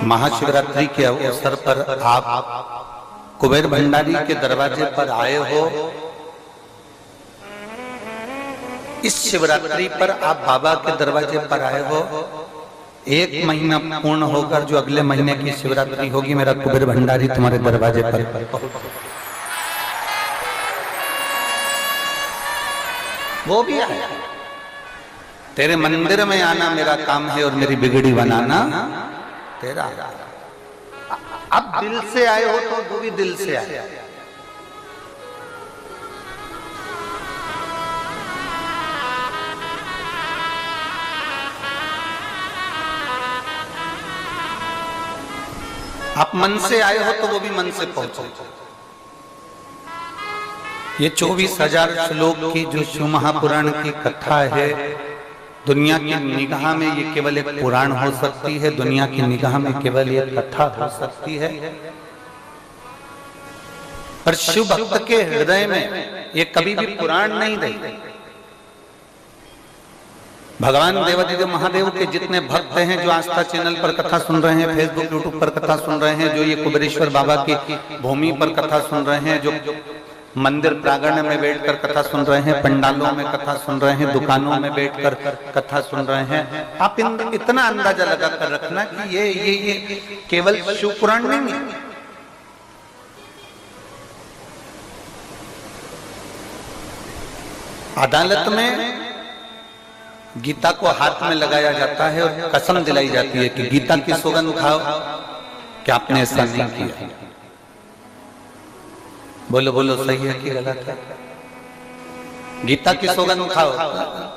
महाशिवरात्रि के अवसर पर आप कुबेर भंडारी के दरवाजे पर आए हो। इस शिवरात्रि पर आप बाबा के दरवाजे पर आए हो। एक महीना पूर्ण होकर जो अगले महीने की शिवरात्रि होगी, मेरा कुबेर भंडारी तुम्हारे दरवाजे पर वो भी आया। तेरे मंदिर में आना मेरा काम है और मेरी बिगड़ी बनाना तेरा। अब दिल से आए हो तो वो भी दिल से आए। आप मन से आए हो तो वो भी मन से पहुंचो। ये 24,000 श्लोक की जो शिव महापुराण की कथा है, दुनिया की निगाह में ये केवल एक पुराण हो सकती है, दुनिया की निगाह में केवल ये कथा हो सकती है। पर शिव भक्त के हृदय में ये कभी भी पुराण नहीं रही। भगवान देवादिदेव महादेव के जितने भक्त हैं जो आस्था चैनल पर कथा सुन रहे हैं, फेसबुक यूट्यूब पर कथा सुन रहे हैं, जो ये कुबेरेश्वर बाबा की भूमि पर कथा सुन रहे हैं, जो मंदिर प्रांगण में बैठकर कथा सुन रहे हैं, पंडालों में कथा सुन रहे हैं, दुकानों में बैठकर कथा सुन रहे हैं, आप इतना अंदाजा लगा कर रखना कि ये केवल शिव पुराण नहीं है। अदालत में गीता को हाथ में लगाया जाता है और कसम दिलाई जाती है कि गीता की सौगंध खाओ कि आपने ऐसा नहीं किया। बोलो बोलो, सही है कि गलत है? गीता की सौगंध खाओ,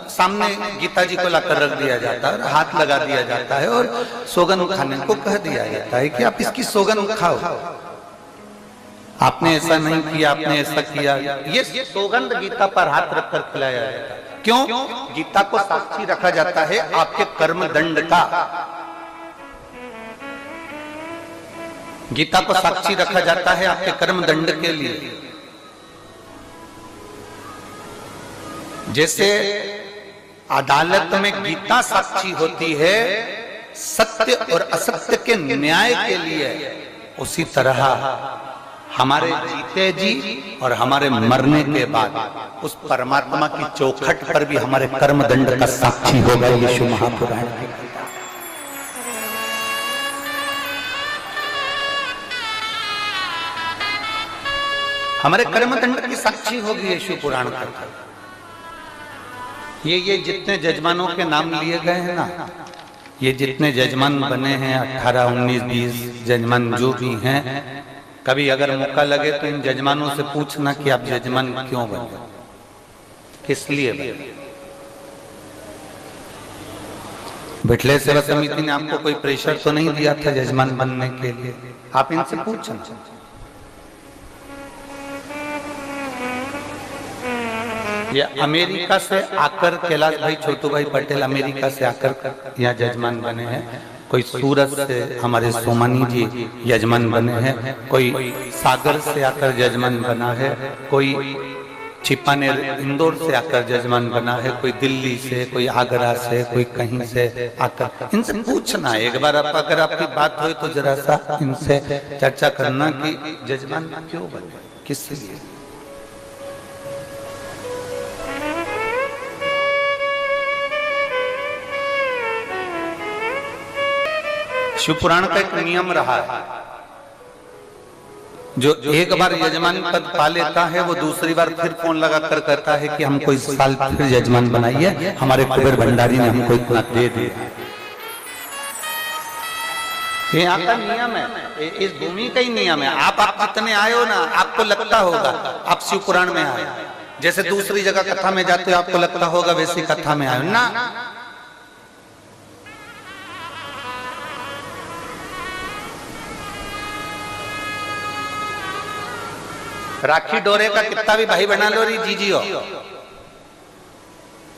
सामने गीता जी को लाकर रख दिया जाता है, हाथ लगा दिया जाता है और सौगंध खाने को कह दिया जाता है कि आप इसकी सौगंध खाओ। आपने ऐसा नहीं किया, आपने ऐसा किया। ये सौगंध गीता पर हाथ रखकर खिलाया जाता है। क्यों? गीता को साक्षी रखा जाता है आपके कर्म दंड का। गीता को साक्षी रखा जाता है आपके कर्म दंड के लिए। जैसे अदालत में गीता साक्षी होती है सत्य और असत्य के न्याय के लिए, उसी तरह हमारे जीते जी और हमारे मरने के बाद उस परमात्मा की चौखट पर भी हमारे कर्म दंड का साक्षी होगा यीशु महापुराण। हमारे कर्म दंड की साक्षी होगी यीशु पुराण का। ये जितने जजमानों के नाम लिए गए हैं ना, ये जितने जजमान बने हैं 18, 19, 20 जजमान जो भी हैं, कभी अगर मौका लगे तो इन जजमानों से पूछना कि आप जजमान क्यों बने, किस लिए बने। बिटले सेवा समिति ने आपको कोई प्रेशर तो नहीं दिया था जजमान बनने के लिए? आप इनसे पूछना। ये अमेरिका से आकर कैलाश भाई छोटू भाई पटेल अमेरिका से आकर यहाँ जजमान बने हैं। कोई सूरत से हमारे सोमानी जी यजमान बने हैं, कोई सागर से आकर जजमान बना है, कोई छिपानेर इंदौर से आकर जजमान बना है, कोई दिल्ली से, कोई आगरा से, कोई कहीं से आकर। इनसे पूछना एक बार, आप अगर आपकी बात हो तो जरा सा इनसे चर्चा करना कि जजमान क्यों बने, किस लिए। शिव पुराण का एक नियम रहा है, जो एक बार यजमान पद पा लेता है वो दूसरी बार फिर फोन लगा कर कहता है कि हमको इस साल फिर यजमान बनाइए, हमारे कुबेर भंडारी ने हमको इतना दे दिया। ये यहाँ का नियम है, इस भूमि का ही नियम है। आप जितने आए हो ना, आपको लगता होगा आप शिव पुराण में आए, जैसे दूसरी जगह कथा में जाते हो आपको लगता होगा वैसी कथा में आए ना। राखी डोरे का कितना भी भाई बना लो री जीजियो,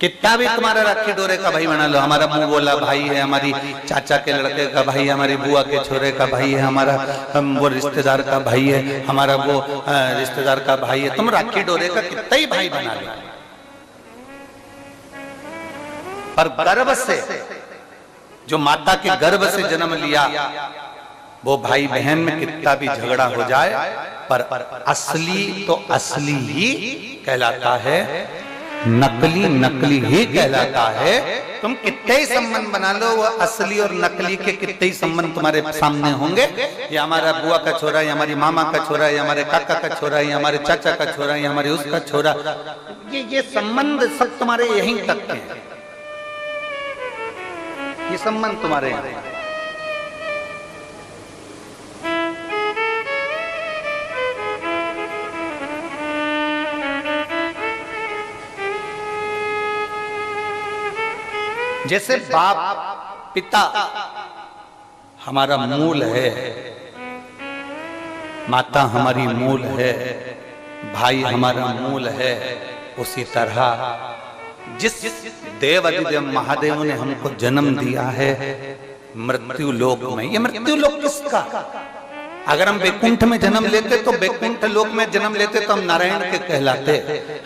कितना भी तुम्हारा राखी डोरे का भाई बना लो, हमारा मुंह बोला भाई है, हमारी चाचा के लड़के का भाई है, हमारी बुआ के छोरे का भाई है, हमारा वो रिश्तेदार का भाई है, हमारा वो रिश्तेदार का भाई है, तुम राखी डोरे का कितना ही भाई बना लो, पर गर्व से जो माता के गर्भ से जन्म लिया, वो भाई बहन में कितना भी झगड़ा हो जाए पर असली तो असली ही कहलाता है, नकली नकली ही कहलाता है। तुम कितने ही संबंध बना लो, वो असली और नकली के कितने ही संबंध तुम्हारे सामने होंगे। ये हमारा बुआ का छोरा, ये हमारी मामा का छोरा, ये हमारे काका का छोरा, ये हमारे चाचा का छोरा, ये हमारे उसका छोरा, ये संबंध सब तुम्हारे यहीं तक के हैं। ये संबंध तुम्हारे यहाँ। जैसे बाप पिता हमारा मूल है, माता हमारी मूल है, भाई हमारा मूल है, उसी तरह जिस देव अधिदेव महादेव ने हमको जन्म दिया है मृत्यु लोक में, ये मृत्यु लोक किसका? अगर हम वैकुंठ में जन्म लेते तो वैकुंठ लोक में जन्म लेते तो हम नारायण के कहलाते,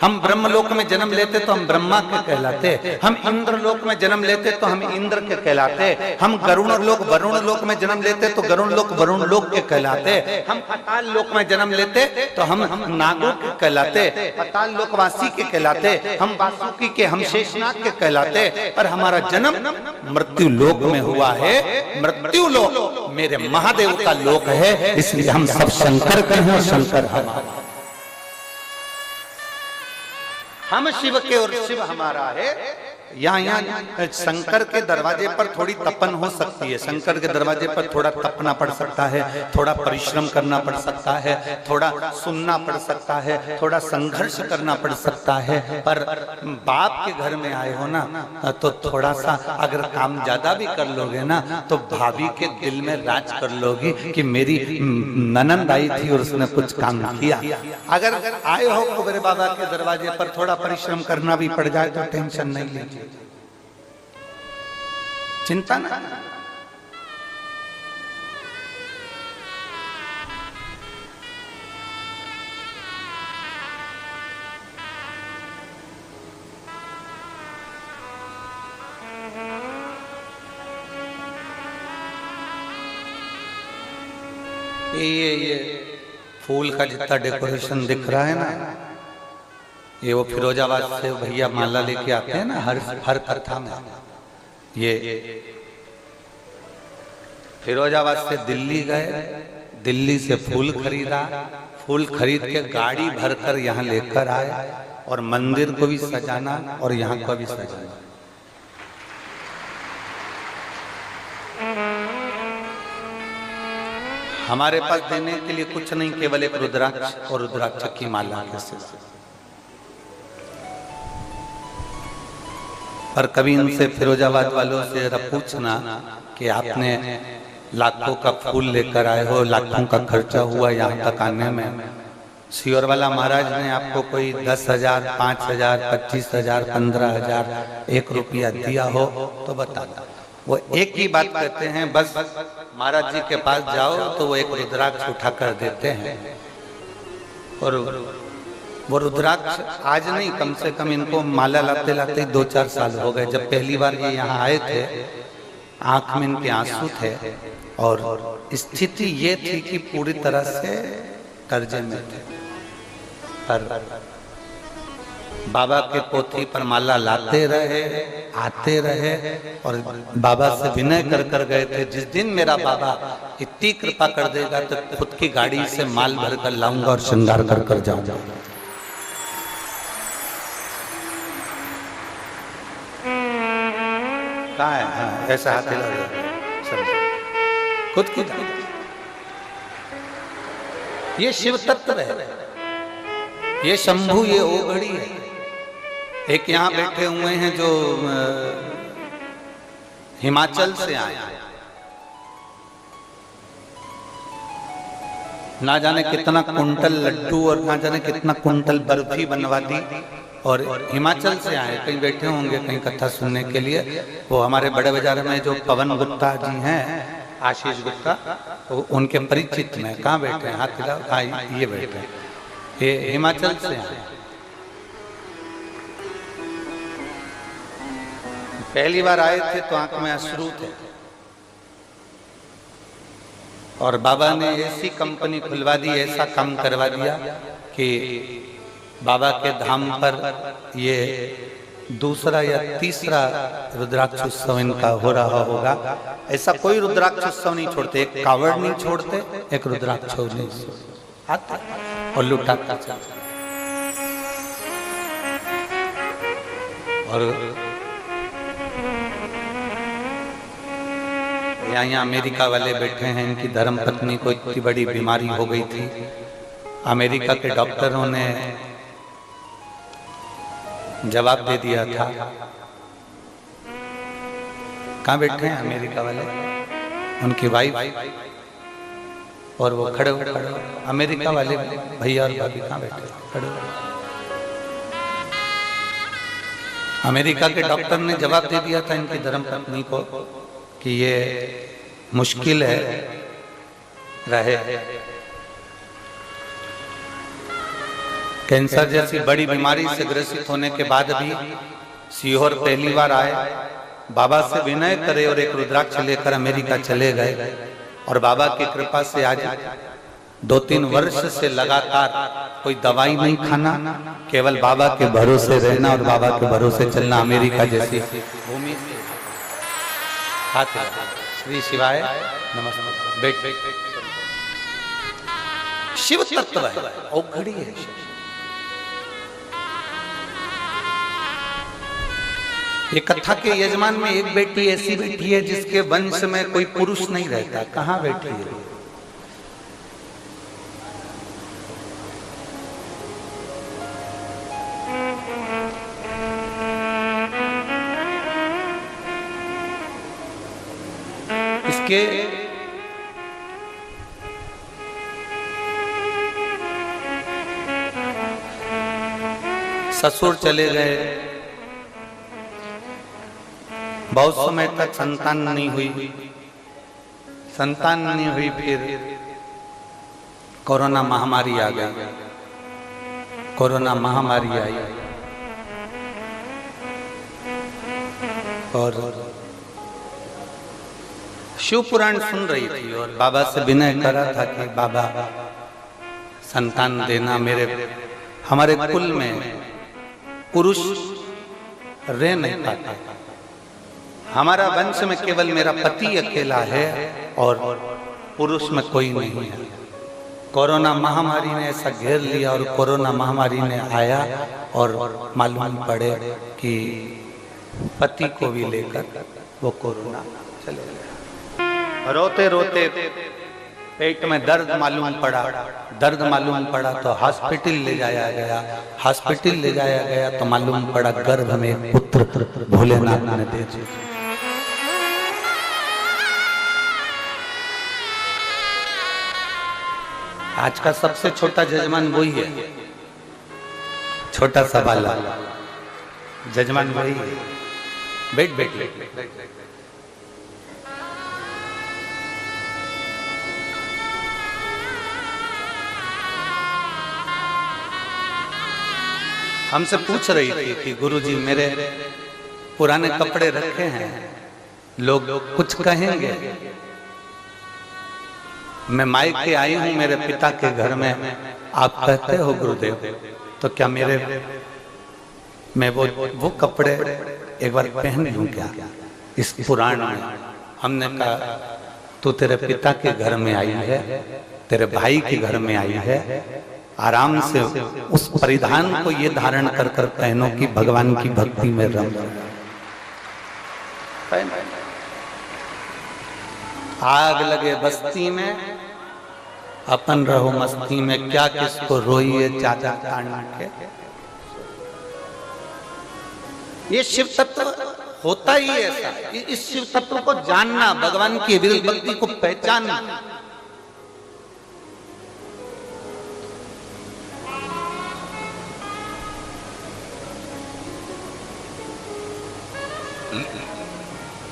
हम ब्रह्म लोक में जन्म लेते तो हम ब्रह्मा के कहलाते, हम इंद्र लोक में जन्म लेते तो हम इंद्र के कहलाते, हम गरुण लोक वरुण लोक में जन्म लेते तो गरुण लोक वरुण लोक के कहलाते, हम पाताल लोक में जन्म लेते तो हम नागों के कहलाते, पाताल लोकवासी के कहलाते, हम वासुकी के, हम शेषनाग के कहलाते। पर हमारा जन्म मृत्यु लोक में हुआ है। मृत्यु लोक मेरे महादेव का लोक है, इसलिए हम सब शंकर के हैं, शंकर हम शिव के और शिव हमारा है। यहाँ शंकर के दरवाजे पर थोड़ी तपन हो सकती है, शंकर के दरवाजे पर थोड़ा तपना पड़ सकता है, थोड़ा परिश्रम करना पड़ सकता है, थोड़ा सुनना पड़ सकता है, थोड़ा संघर्ष करना पड़ सकता है। पर बाप के घर में आए हो ना, तो थोड़ा सा अगर काम ज्यादा भी कर लोगे ना, तो भाभी के दिल में राज कर लोगी कि मेरी ननंद आई थी और उसने कुछ काम किया। अगर आए हो कुबेर बाबा के दरवाजे पर, थोड़ा परिश्रम करना भी पड़ जाए तो टेंशन नहीं लीजिए, चिंता ना। ये फूल का जितना डेकोरेशन दिख रहा है ना, ये वो फिरोजाबाद से भैया माला लेके आते हैं ना हर कथा में। ये फिरोजाबाद से दिल्ली गए, दिल्ली से फूल खरीदा, फूल खरीद के गाड़ी भरकर यहाँ लेकर आए और मंदिर को भी सजाना और यहाँ को भी सजाना। हमारे पास देने के लिए कुछ नहीं, केवल एक रुद्राक्ष और रुद्राक्ष की माला के सिवा। पर कभी उनसे फिरोजाबाद वालों से जरा पूछना कि आपने लाखों का फूल लेकर आए हो, लाखों का खर्चा हुआ यहाँ तक आने में, सियोर वाला महाराज ने आपको कोई 10,000, 5,000, 25,000, 15,000, 1 रुपया दिया हो तो बता। वो एक ही बात कहते हैं, बस महाराज जी के पास जाओ तो वो एक रुद्राक्ष उठा कर देते हैं। और वो रुद्राक्ष आज नहीं, कम से कम इनको माला लाते लाते 2-4 साल हो गए। जब पहली बार ये यहाँ आए थे, आंख में इनके आंसू थे और स्थिति ये थी कि पूरी तरह से कर्जे में थे। पर बाबा के पोथी पर माला लाते रहे, आते रहे और बाबा से विनय कर कर गए थे, जिस दिन मेरा बाबा इतनी कृपा कर देगा तो खुद की गाड़ी से माल भर कर लाऊंगा और श्रृंगार कर कर जाऊंगा। कहाँ है? हाँ, ऐसा हाथ हिला खुद की। ये शिव तत्व है, ये शंभु, ये ओघड़ी है। एक यहाँ बैठे हुए हैं जो हिमाचल से आए, ना जाने कितना कुंटल लड्डू और ना जाने कितना कुंटल बर्फी बनवा दी, और हिमाचल से आए। कहीं बैठे होंगे कहीं कथा सुनने के लिए। वो हमारे बड़े बाजार में जो पवन गुप्ता जी हैं, आशीष गुप्ता, तो उनके परिचित में। कहाँ बैठे हैं? हाथ हिलाओ। हाँ, ये बैठे हैं, ये हिमाचल से आए। पहली बार आए थे तो आंख में अश्रु थे, और बाबा ने ऐसी कंपनी खुलवा दी, ऐसा काम करवा दिया कि बाबा के धाम पर ये दूसरा या तीसरा रुद्राक्ष उत्सव इनका हो रहा होगा। ऐसा कोई रुद्राक्ष उत्सव नहीं छोड़ते, एक कावड़ नहीं छोड़ते, एक रुद्राक्ष नहीं आते और लुटाता चलते। और यहाँ अमेरिका वाले बैठे हैं, इनकी धर्म पत्नी को इतनी बड़ी बीमारी हो गई थी। अमेरिका के डॉक्टरों ने जवाब दे दिया था। कहाँ बैठे हैं अमेरिका वाले? उनकी वाइफ और वो खड़े अमेरिका वाले भैया और भाभी कहाँ बैठे? खड़े। अमेरिका के डॉक्टर ने जवाब दे दिया था इनकी धर्म पत्नी को कि ये मुश्किल है रहे। कैंसर जैसी बड़ी बीमारी से ग्रसित होने के बाद भी सीहोर पहली बार आए, बाबा से विनय करे और एक रुद्राक्ष लेकर अमेरिका चले गए। और बाबा की कृपा से आज 2-3 वर्ष से लगातार कोई दवाई नहीं खाना, केवल बाबा के भरोसे रहना और बाबा के भरोसे चलना। अमेरिका जैसी भूमि से हाथ श्री शिवाय नमस्ते। बैठ शिव तत्व है, औखड़ी है। ये कथा के यजमान में एक बेटी ऐसी बैठी है जिसके वंश में कोई पुरुष नहीं रहता। कहाँ बैठी है? इसके ससुर चले गए, बहुत समय तक संतान नहीं हुई। संतान नहीं हुई, फिर कोरोना महामारी आ गई। कोरोना महामारी आई और शिव पुराण सुन रही थी और बाबा से विनय करा था कि बाबा संतान देना। हमारे कुल में पुरुष रह नहीं पाता, हमारा वंश में केवल मेरा पति अकेला है और पुरुष में कोई नहीं है। कोरोना महामारी ने ऐसा घेर लिया और कोरोना महामारी ने आया और मालूम पड़े कि पति को भी लेकर वो कोरोना चले गया। रोते रोते पेट में दर्द मालूम पड़ा तो हॉस्पिटल ले जाया गया। हॉस्पिटल ले जाया गया तो मालूम पड़ा गर्भ में एक पुत्र भोलेनाथ ने दे दिया। आज का सबसे छोटा जजमान वही है, छोटा सा बाला जजमान वही है। बैठ हमसे पूछ रही थी कि गुरुजी मेरे पुराने कपड़े रखे हैं, लोग कुछ कहेंगे। मैं मायके आई हूं मेरे पिता के घर में, आप कहते हो गुरुदेव तो क्या मैं वो कपड़े एक बार पहन लूं क्या इस पुराण में? हमने कहा तू तेरे पिता के घर में आई है, तेरे भाई के घर में आई है, आराम से उस परिधान को ये धारण कर कर पहनो कि भगवान की भक्ति में रम। आग लगे बस्ती में अपन रहो मस्ती में, क्या किसको रोइए चाचा ताना के। ये शिव तत्व होता ही ऐसा। इस शिव तत्व को जानना, भगवान की विरल भक्ति को पहचानना।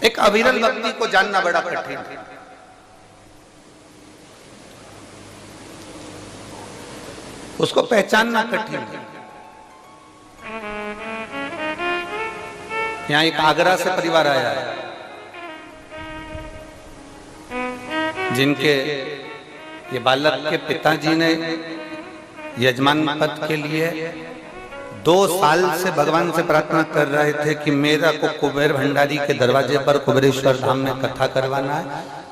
एक अविरल भक्ति को जानना बड़ा कठिन है। उसको पहचानना कठिन है। यहाँ एक आगरा से परिवार आया है जिनके ये बालक के पिताजी ने यजमान पद के लिए 2 साल से भगवान से प्रार्थना कर रहे थे कि मेरा को कुबेर भंडारी के दरवाजे पर कुबेरेश्वर धाम में कथा करवाना है।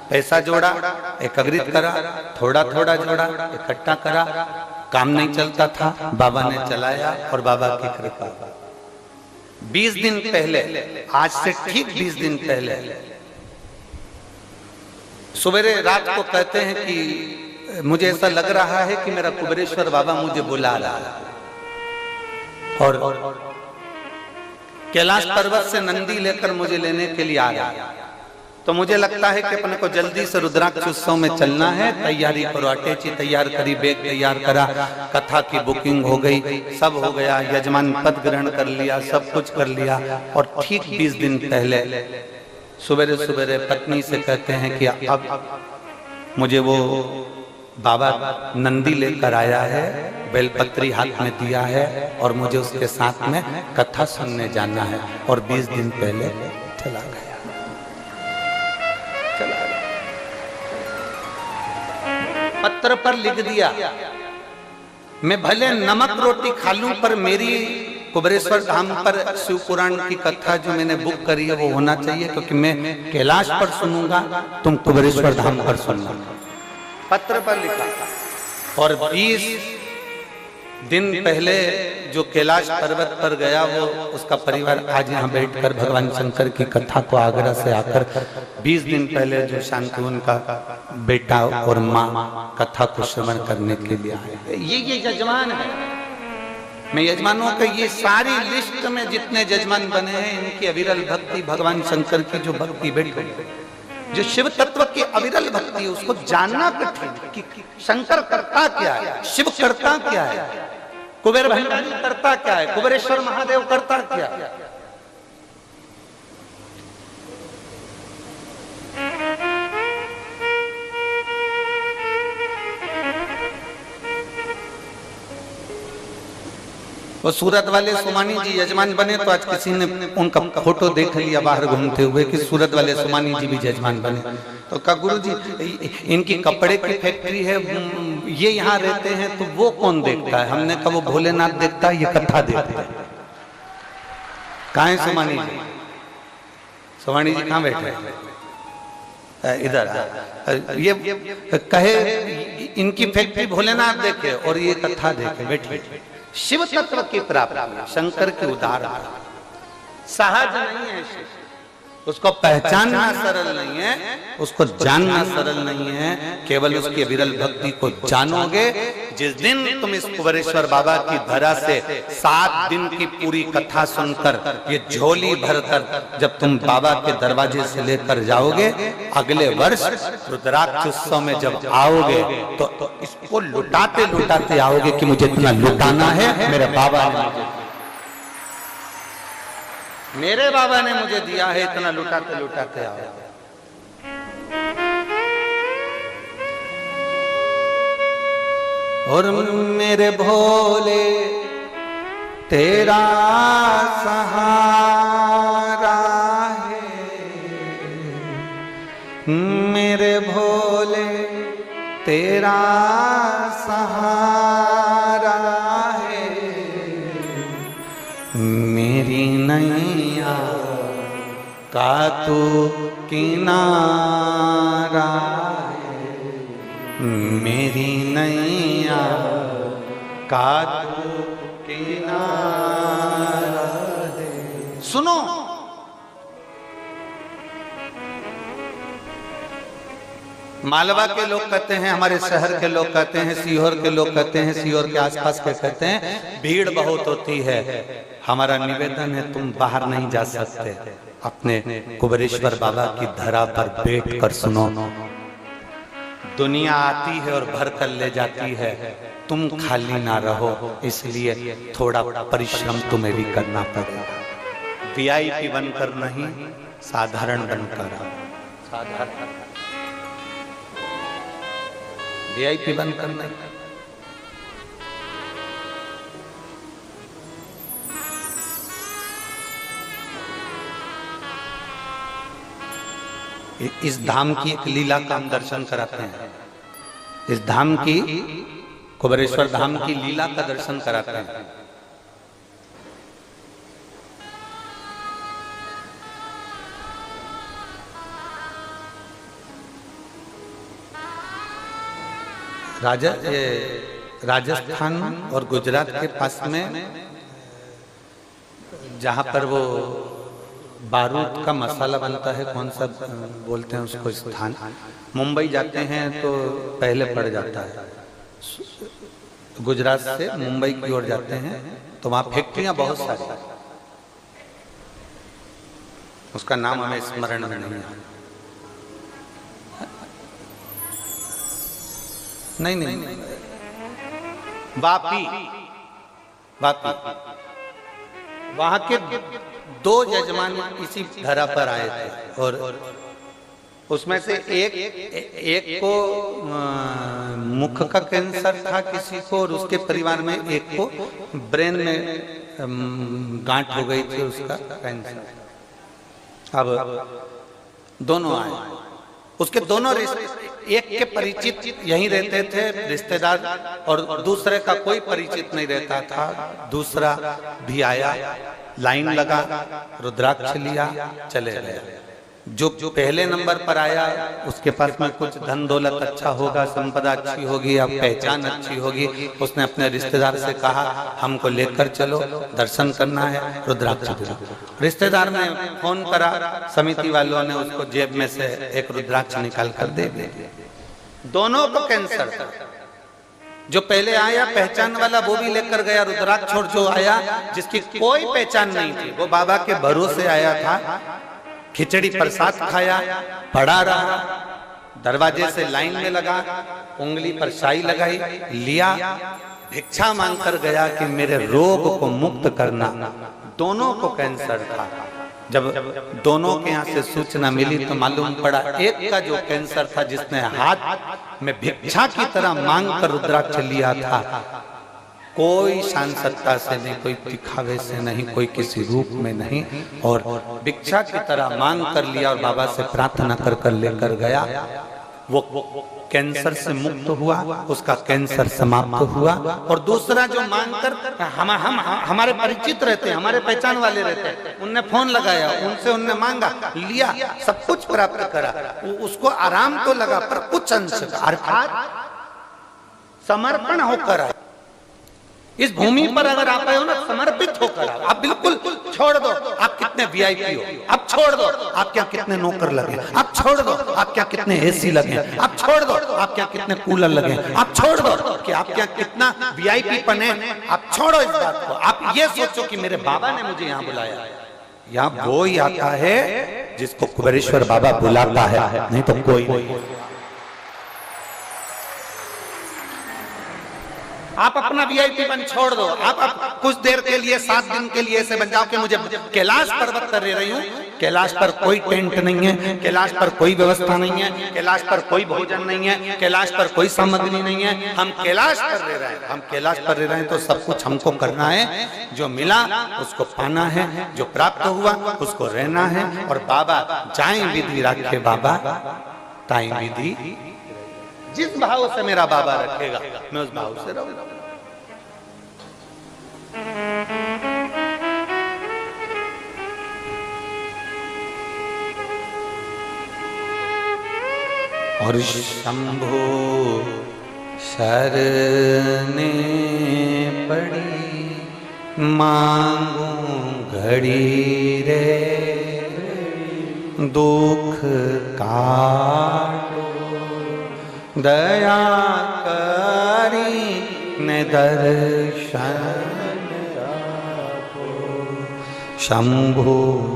पैसा जोड़ा, एकत्रित करा, थोड़ा थोड़ा जोड़ा, इकट्ठा करा, काम नहीं चलता था, बाबा ने चलाया और बाबा की कृपा। 20 दिन पहले, आज से ठीक 20 दिन पहले सवेरे रात को कहते हैं कि मुझे ऐसा लग रहा है कि मेरा कुबेरेश्वर बाबा मुझे बुला रहा है और कैलाश पर्वत से नंदी लेकर मुझे लेने के लिए आ रहा है। तो मुझे लगता है कि अपने को जल्दी से रुद्राक्ष उत्सव में चलना है। तैयारी करो, अटैची तैयार करी, बैग तैयार करा, कथा की बुकिंग हो गई, सब हो गया, यजमान पद ग्रहण कर लिया, सब कुछ कर लिया। और ठीक 20 दिन पहले सुबेरे सुबेरे पत्नी से कहते हैं कि अब मुझे वो बाबा नंदी लेकर आया है, बेलपत्री हाथ में दिया है और मुझे उसके साथ में कथा सुनने जाना है। और 20 दिन पहले चला गया। पत्र पर लिख दिया, मैं भले नमक रोटी खा लूं पर मेरी कुबेरेश्वर धाम पर शिव पुराण की कथा जो मैंने बुक करी है वो होना चाहिए, क्योंकि मैं कैलाश पर सुनूंगा, तुम कुबेरेश्वर धाम पर सुनना। पत्र पर लिखा। और 20 दिन पहले जो कैलाश पर्वत पर गया वो उसका परिवार आज यहाँ बैठकर भगवान शंकर की कथा को आगरा से आकर 20 दिन पहले जो शांति उनका बेटा और माँ कथा को श्रवण करने के लिए आए। ये यजमान है। मैं यजमानों के ये सारी लिस्ट में जितने यजमान बने हैं इनकी अविरल भक्ति, भगवान शंकर की जो भक्ति बैठी, जो शिव तत्व की अविरल भक्ति, उसको जानना कठिन कि शंकर करता क्या है, शिव करता क्या है, कुबेर भंडारी करता क्या है, कुबेरेश्वर महादेव करता क्या है। वो सूरत वाले सोमानी जी यजमान बने, तो आज किसी ने उनका फोटो देख लिया बाहर घूमते हुए कि सूरत वाले सोमानी जी भी यजमान बने। तो कहा गुरु जी इनकी कपड़े की फैक्ट्री है, ये यहाँ रहते हैं, तो वो कौन देखता है? हमने कहा वो भोलेनाथ देखता है, ये कथा देखता है। कहाँ है सोमानी जी? सोमानी जी कहाँ बैठे? इधर। ये कहे इनकी फैक्ट्री भोलेनाथ देखे और ये कथा देखे, बैठिए। शिव तत्व की प्राप्ति, शंकर की उदाहरण सहज नहीं है। उसको पहचानना सरल नहीं है, उसको जानना सरल नहीं है। केवल उसकी विरल भक्ति को जानोगे। जिस दिन तुम इस कुबेरेश्वर बाबा की धरा से 7 दिन की पूरी कथा सुनकर ये झोली भरकर जब तुम बाबा के दरवाजे से लेकर जाओगे, अगले वर्ष रुद्राक्ष उत्सव में जब आओगे तो इसको लुटाते लुटाते आओगे कि मुझे इतना लुटाना है, मेरे बाबा ने मुझे दिया है, इतना लुटाते लुटाते आओ। और मेरे भोले तेरा सहारा है, मेरे भोले तेरा सहारा है, मेरी नैया का तू किनारा है, मेरी नैया का तू किनारा है। सुनो, मालवा के लोग कहते हैं, हमारे शहर के लोग कहते हैं, सीहोर के लोग कहते हैं, सीहोर के आसपास के कहते हैं भीड़ बहुत होती है। हमारा निवेदन है तुम बाहर नहीं जा सकते, अपने कुबेरेश्वर बाबा की धरा पर बैठ कर सुनो। दुनिया आती है और भर कर ले जाती है, तुम खाली ना रहो, इसलिए थोड़ा परिश्रम तुम्हें भी करना पड़ेगा। वीआईपी बनकर नहीं, साधारण बनकर। साधारण वीआईपी बनकर नहीं। इस धाम की एक लीला का हम दर्शन कराते हैं। इस धाम की, कुबेरेश्वर धाम की लीला का दर्शन कराते हैं। राजस्थान और गुजरात के पास में जहाँ पर वो बारूद का मसाला बनता है, कौन सा बोलते हैं उसको स्थान, मुंबई जाते हैं तो पहले पड़ जाता है। गुजरात से मुंबई की ओर जाते हैं तो वहाँ फैक्ट्रियाँ बहुत सारी, उसका नाम हमें स्मरण में नहीं है। नहीं, वापी वहां के 2 यजमान इसी धरा पर आए थे और उसमें से एक को मुख का कैंसर था किसी को, और उसके परिवार में एक को ब्रेन में गांठ हो गई थी उसका कैंसर। अब दोनों आए, उसके दोनों एक के परिचित यहीं रहते थे रिश्तेदार, और दूसरे का कोई परिचित नहीं रहता था। दूसरा भी आया, लाइन लगा, रुद्राक्ष लिया, चले गए। जो पहले नंबर पर आया उसके पास में कुछ धन दौलत अच्छा होगा, संपदा अच्छी होगी, अब पहचान अच्छी होगी। उसने अपने रिश्तेदार से कहा हमको लेकर चलो, दर्शन करना है, रुद्राक्ष दिला। रिश्तेदार ने फोन करा, समिति वालों ने उसको जेब में से एक रुद्राक्ष निकाल कर दे दिया। दोनों को कैंसर था। जो पहले आया पहचान वाला वो भी लेकर गया रुद्राक्ष, और जो आया जिसकी कोई पहचान नहीं थी वो बाबा के भरोसे आया था, खिचड़ी प्रसाद खाया, पड़ा रहा, दरवाजे से लाइन में लगा, उंगली पर शाई लगाई, लिया, भिक्षा मांग कर गया कि मेरे रोग को मुक्त करना। दोनों को कैंसर था। जब दोनों के यहाँ से सूचना मिली तो मालूम पड़ा एक का जो कैंसर था, जिसने हाथ में भिक्षा की तरह मांग कर रुद्राक्ष लिया था, कोई शान सत्ता से नहीं, कोई दिखावे से नहीं, कोई किसी रूप में नहीं, और भिक्षा की तरह मांग कर लिया और बाबा से प्रार्थना कर कर लेकर गया। वो कैंसर से मुक्त हुआ, उसका कैंसर समाप्त हुआ। और दूसरा जो मांग कर हमारे परिचित रहते हैं, हमारे पहचान वाले रहते हैं, उनने फोन लगाया, उनसे उनने मांगा, लिया, सब कुछ प्राप्त करा, उसको आराम तो लगा पर कुछ अंश अर्थात समर्पण होकर आए। इस भूमि पर अगर आप आए हो ना, समर्पित होकर आप बिल्कुल छोड़ दो आप कितने वीआईपी हो, अब छोड़ दो आप क्या कितने नौकर लगे, अब छोड़ दो आप क्या कितने एसी लगे, अब छोड़ दो आप क्या कितने कूलर लगे, अब छोड़ दो कि आप क्या कितना वीआईपी पने, आप छोड़ो इस बात को। आप ये सोचो कि मेरे बाबा ने मुझे यहाँ बुलाया। यहाँ वो ही आता है जिसको कुबेरेश्वर बाबा बुलाता है, नहीं तो कोई नहीं। आप अपना वीआईपी बन छोड़ दो। आप कुछ देर के लिए, 7 दिन के लिए ऐसे बन जाओ कि मुझे कैलाश पर्वत कर रही हूँ, कैलाश पर कोई टेंट नहीं है, कैलाश पर कोई व्यवस्था नहीं है, कैलाश पर कोई भोजन नहीं है, कैलाश पर कोई सामग्री नहीं है, हम कैलाश पर रह रहे हैं, हम कैलाश पर रह रहे हैं तो सब कुछ हमको करना है, जो मिला उसको पाना है, जो प्राप्त हुआ उसको रहना है। और बाबा जाए विधि रखे बाबा ताई विधि, जिस भाव से मेरा बाबा रखेगा मैं उस भाव से रहूंगा। और शंभो शरणे पड़ी मांगू घड़ी रे, दुख काटो दया करी ने दर्शन आपो। शंभु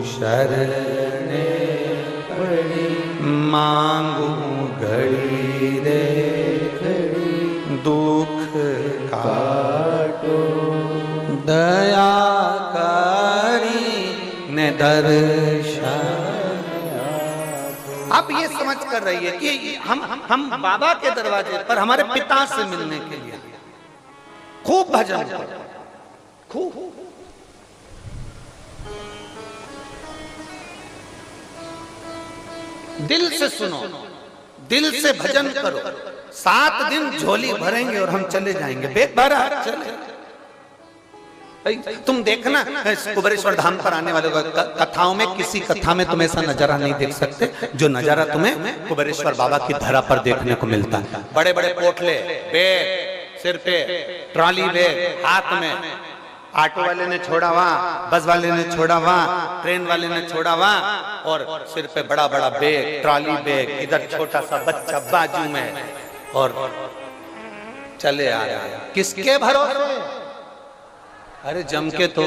शरणे पड़ी मांगू घड़ी रे, दुख काटो दया करी ने दर्शन। आप ये समझ कर रही है कि हम बाबा के दरवाजे पर हमारे पिता से मिलने के लिए खूब भजन करो, खूब दिल से सुनो, दिल से भजन करो, 7 दिन झोली भरेंगे और हम चले जाएंगे। बेग भरा चले। तुम देखना कुबेरेश्वर धाम पर आने वाले कथाओं में, किसी कथा में तुम ऐसा नजारा नहीं देख सकते जो नजारा तुम्हें कुबेरेश्वर बाबा की धरा पर देखने को मिलता है। बड़े बड़े पोटले, बैग सिर पे, ट्रॉली बैग हाथ में, ऑटो वाले ने छोड़ा वहां, बस वाले ने छोड़ा वहां, ट्रेन वाले ने छोड़ा वहां, और सिर पे बड़ा बड़ा बैग, ट्रॉली बैग, इधर छोटा सा बच्चा बाजू में, और चले आ रहे हैं। किसके भरोसे? अरे जम के तो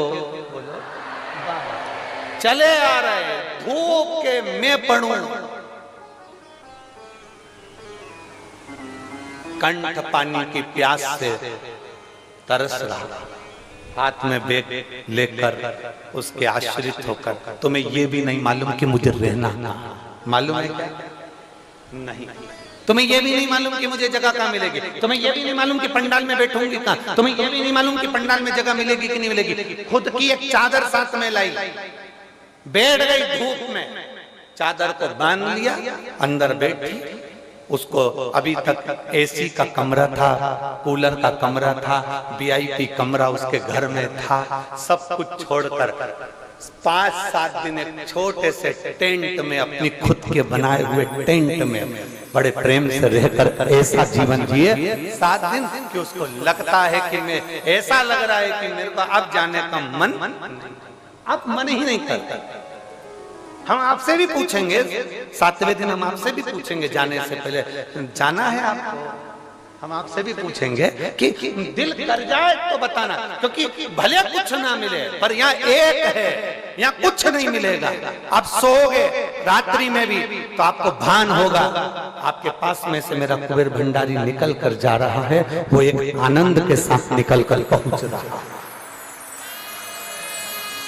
चले आ रहे, धूप के मैं पड़ूं, कंठ पानी की प्यास से तरस रहा, हाथ में बैग लेकर उसके आश्रित होकर। तुम्हें यह भी नहीं मालूम कि मुझे रहना मालूम है क्या? नहीं। तुम्हें यह भी नहीं मालूम कि मुझे जगह कहाँ मिलेगी, तुम्हें यह भी नहीं मालूम कि पंडाल में बैठूंगी कहाँ, तुम्हें यह भी नहीं मालूम कि पंडाल में जगह मिलेगी कि नहीं मिलेगी। खुद की एक चादर साथ में लाई, बैठ गई धूप में, चादर को बांध लिया, अंदर बैठी। उसको अभी तक एसी का कमरा था, कूलर का कमरा था, वीआईपी कमरा उसके घर में था, सब कुछ छोड़कर 5-7 दिन एक छोटे से टेंट में, अपनी खुद के बनाए हुए टेंट में बड़े प्रेम से रहकर ऐसा जीवन जिए 7 दिन कि उसको लगता है कि मैं, ऐसा लग रहा है कि मेरे को अब जाने का अब मन ही नहीं करता। हम आपसे भी पूछेंगे 7वें दिन, हम आपसे भी पूछेंगे जाने से पहले, जाना है आपको? हम आपसे भी पूछेंगे कि दिल कर जाए तो बताना, क्योंकि भले कुछ ना मिले पर यहाँ एक है, यहाँ कुछ नहीं मिलेगा। आप सोओगे रात्रि में भी तो आपको भान होगा, आपके पास में से मेरा कुबेर भंडारी निकल कर जा रहा है, वो एक आनंद के साथ निकल कर पहुंच रहा है।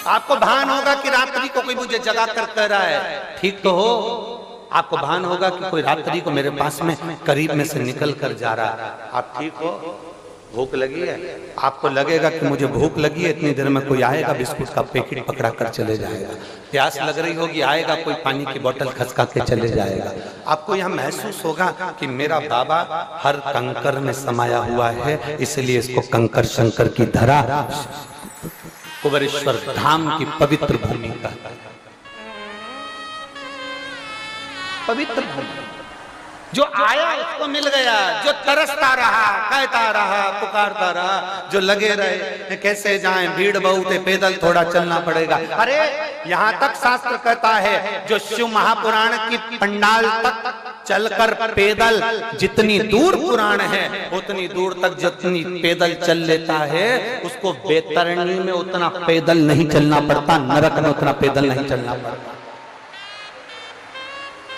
आपको भान होगा कि रात्रि को कोई मुझे जगा कर कह रहा है ठीक तो हो, आपको भान होगा कि कोई रात्रि को मेरे पास में करीब में से निकल कर जा रहा है। आप ठीक हो? भूख लगी है? आपको लगेगा कि मुझे भूख लगी है, इतनी देर में कोई आएगा बिस्कुट का पैकेट पकड़ा कर चले जाएगा। प्यास लग रही होगी, आएगा कोई पानी की बोतल खसका के चले जाएगा। आपको यहाँ महसूस होगा कि मेरा बाबा हर कंकर में समाया हुआ है, इसलिए इसको कंकर शंकर की धरा, कुबेरेश्वर धाम की पवित्र भूमि का, पवित्र भूमि। जो आया उसको मिल गया, जो तरसता रहा, कहता रहा, पुकारता रहा, जो लगे रहे कैसे जाएं, भीड़ बहुत है, पैदल थोड़ा चलना पड़ेगा। अरे यहाँ तक शास्त्र कहता है, जो शिव महापुराण की पंडाल तक चलकर पैदल, जितनी दूर पुराण है उतनी दूर तक जितनी पैदल चल लेता है, उसको बैतरणी में उतना पैदल नहीं चलना पड़ता, नरक में उतना पैदल नहीं चलना पड़ता।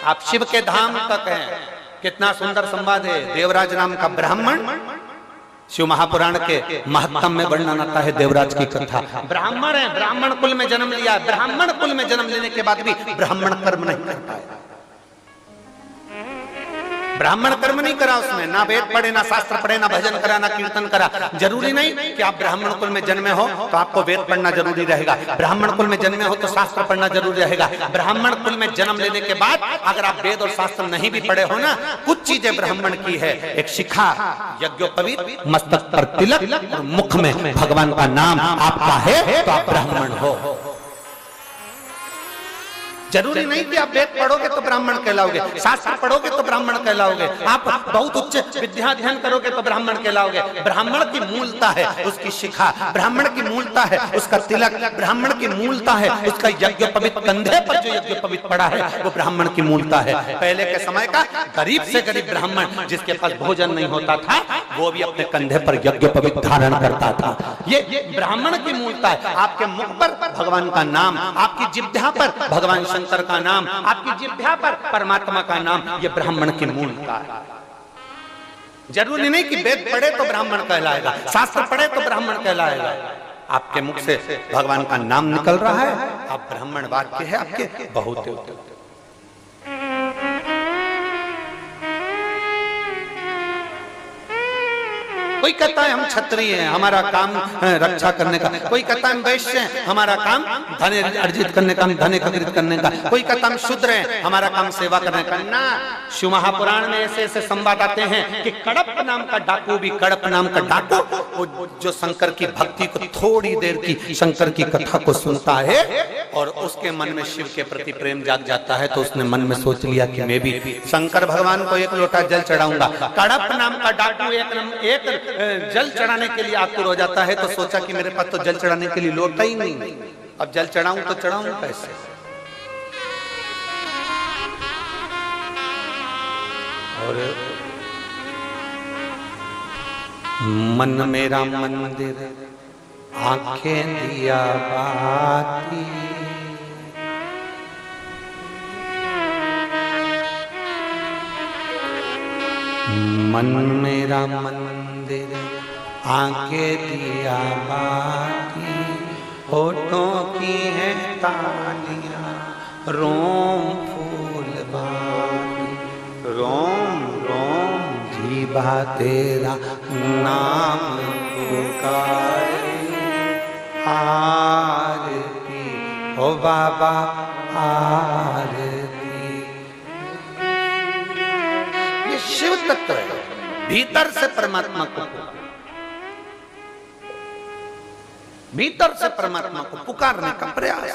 आप शिव के धाम तक हैं, कितना सुंदर संवाद है। देवराज नाम का ब्राह्मण, शिव महापुराण के महत्तम में वर्णन आता है देवराज की कथा। ब्राह्मण है, ब्राह्मण कुल में जन्म लिया, ब्राह्मण कुल में जन्म लेने के बाद भी ब्राह्मण कर्म नहीं कर पाया। ब्राह्मण कर्म नहीं करा उसने, ना वेद पढ़े, ना शास्त्र पढ़े, ना भजन करा, ना कीर्तन करा। जरूरी नहीं कि आप ब्राह्मण कुल में जन्मे हो तो आपको वेद पढ़ना जरूरी रहेगा, ब्राह्मण कुल में जन्मे हो तो शास्त्र पढ़ना जरूरी रहेगा। ब्राह्मण कुल में जन्म लेने के बाद अगर आप वेद और शास्त्र नहीं भी पढ़े हो ना, कुछ चीजें ब्राह्मण की है। एक शिखा, यज्ञोपवीत, मस्तक पर तिलक और मुख में भगवान का नाम आपका है तो आप ब्राह्मण हो। जरूरी नहीं कि आप वेद पढ़ोगे तो ब्राह्मण कहलाओगे, शास्त्र पढ़ोगे तो ब्राह्मण कहलाओगे, आप बहुत उच्च विद्या अध्ययन करोगे तो ब्राह्मण कहलाओगे। ब्राह्मण की मूलता है उसकी शिखा, ब्राह्मण की मूलता है उसका तिलक, ब्राह्मण की मूलता है उसका यज्ञोपवीत, कंधे पर जो यज्ञोपवीत पड़ा है वो ब्राह्मण की मूलता है। पहले के समय का गरीब से गरीब ब्राह्मण जिसके पास भोजन नहीं होता था, वो भी अपने कंधे पर यज्ञोपवीत धारण करता था। ये ब्राह्मण की मूलता है। आपके मुख पर भगवान का नाम, आपकी जिह्वा पर भगवान शंकर का नाम, आपकी जिह्वा पर परमात्मा का नाम, ये ब्राह्मण की मूलता है। जरूरी नहीं कि वेद पढ़े तो ब्राह्मण कहलाएगा, शास्त्र पढ़े तो ब्राह्मण कहलाएगा। आपके मुख से भगवान का नाम निकल रहा है, आप ब्राह्मण वाक्य है आपके बहुत होते। कोई कहता है हम क्षत्रिय हैं, हमारा काम रक्षा करने का, कोई कहता है हम वैश्य हैं, हमारा काम धन अर्जित करने का, धन एकत्रित करने का, कोई कहता हम शूद्र हैं, हमारा काम सेवा करने का। ना, शिव महापुराण में ऐसे ऐसे संवाद आते हैं कि कड़प नाम का डाकू भी, कड़प नाम का डाकू वो जो शंकर की भक्ति को, थोड़ी देर की शंकर की कथा को सुनता है और उसके मन में शिव के प्रति प्रेम जाग जाता है, तो उसने मन में सोच लिया कि मैं भी शंकर भगवान को एक लोटा जल चढ़ाऊंगा। कड़प नाम का डाकू एक जल चढ़ाने के लिए आतुर हो जाता है, तो सोचा कि मेरे पास तो जल चढ़ाने के लिए लोटा ही नहीं, अब जल चढ़ाऊं तो चढ़ाऊं कैसे। और मन मेरा मंदिर आंखें दिया बाती, मन मेरा मंदिर आंखें दिया बाती, होठों की है तालियां रोम फूल बाती, रोम रोम जीवा तेरा नाम पुकारे, आरती ओ बाबा आरती। ये शिव तत्व है, भीतर से परमात्मा को, भीतर से परमात्मा को पुकारने का प्रयास।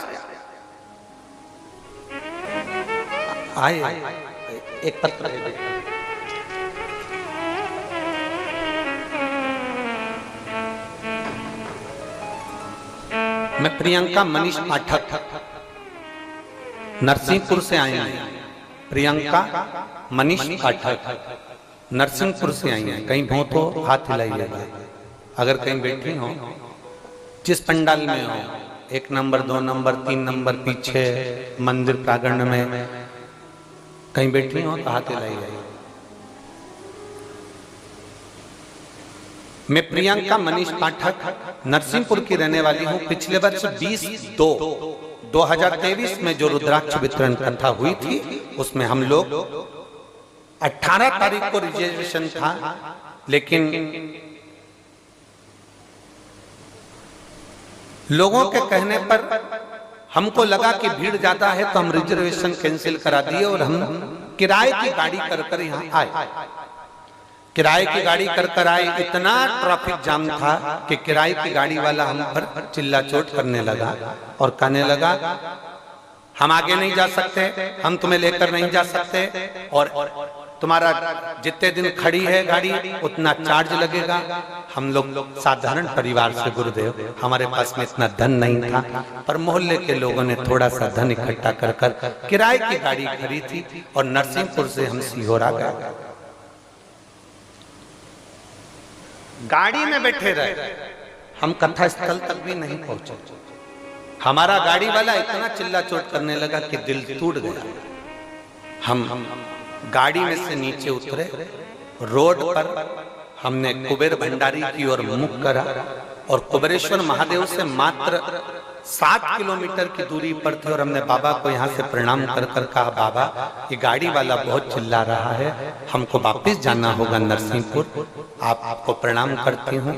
आए एक पत्र है, मैं प्रियंका मनीष पाठक नरसिंहपुर से आई हैं। प्रियंका मनीष पाठक नरसिंहपुर से आई हैं। कहीं हो तो हाथ हिलाइएगा, अगर कहीं बैठी हो, जिस पंडाल में हो, 1 नंबर 2 नंबर 3 नंबर पीछे मंदिर प्रांगण में कहीं बैठी हो तो हाथ हिलाइए। मैं प्रियंका मनीष पाठक नरसिंहपुर की रहने वाली हूँ। पिछले वर्ष 2023 में जो रुद्राक्ष वितरण कथा हुई थी, उसमें हम लोग 18 तारीख को रिजर्वेशन था, लेकिन लोगों के कहने पर हमको लगा कि भीड़ ज्यादा है, तो हम रिजर्वेशन कैंसिल करा दिए और हम किराए की गाड़ी कर यहाँ आए। किराए की गाड़ी कर आए, इतना ट्रैफिक जाम था कि किराए की गाड़ी वाला हम पर चिल्ला चोट करने लगा और कहने लगा हम आगे नहीं जा सकते, हम तुम्हें लेकर नहीं जा सकते, और तुम्हारा जितने दिन खड़ी है गाड़ी उतना चार्ज लगेगा। हम लोग साधारण परिवार से, गुरुदेव हमारे पास में इतना धन नहीं था, पर मोहल्ले के लोगों ने थोड़ा सा धन इकट्ठा कर किराए की गाड़ी खरीदी थी और नरसिंहपुर से हम सीहोरा गए। गाड़ी में बैठे रहे, हम कथा स्थल तक भी नहीं पहुंचे। हमारा गाड़ी वाला इतना चिल्ला चोट करने लगा कि दिल टूट गया। हम गाड़ी में से नीचे उतरे, रोड पर हमने कुबेर भंडारी की ओर मुख करा और कुबेरेश्वर महादेव से मात्र 7 किलोमीटर की दूरी पर थे, और हमने बाबा को यहाँ से प्रणाम कर कहा, बाबा ये गाड़ी वाला बहुत चिल्ला रहा है, हमको वापस जाना होगा नरसिंहपुर, आपको प्रणाम करती हूँ।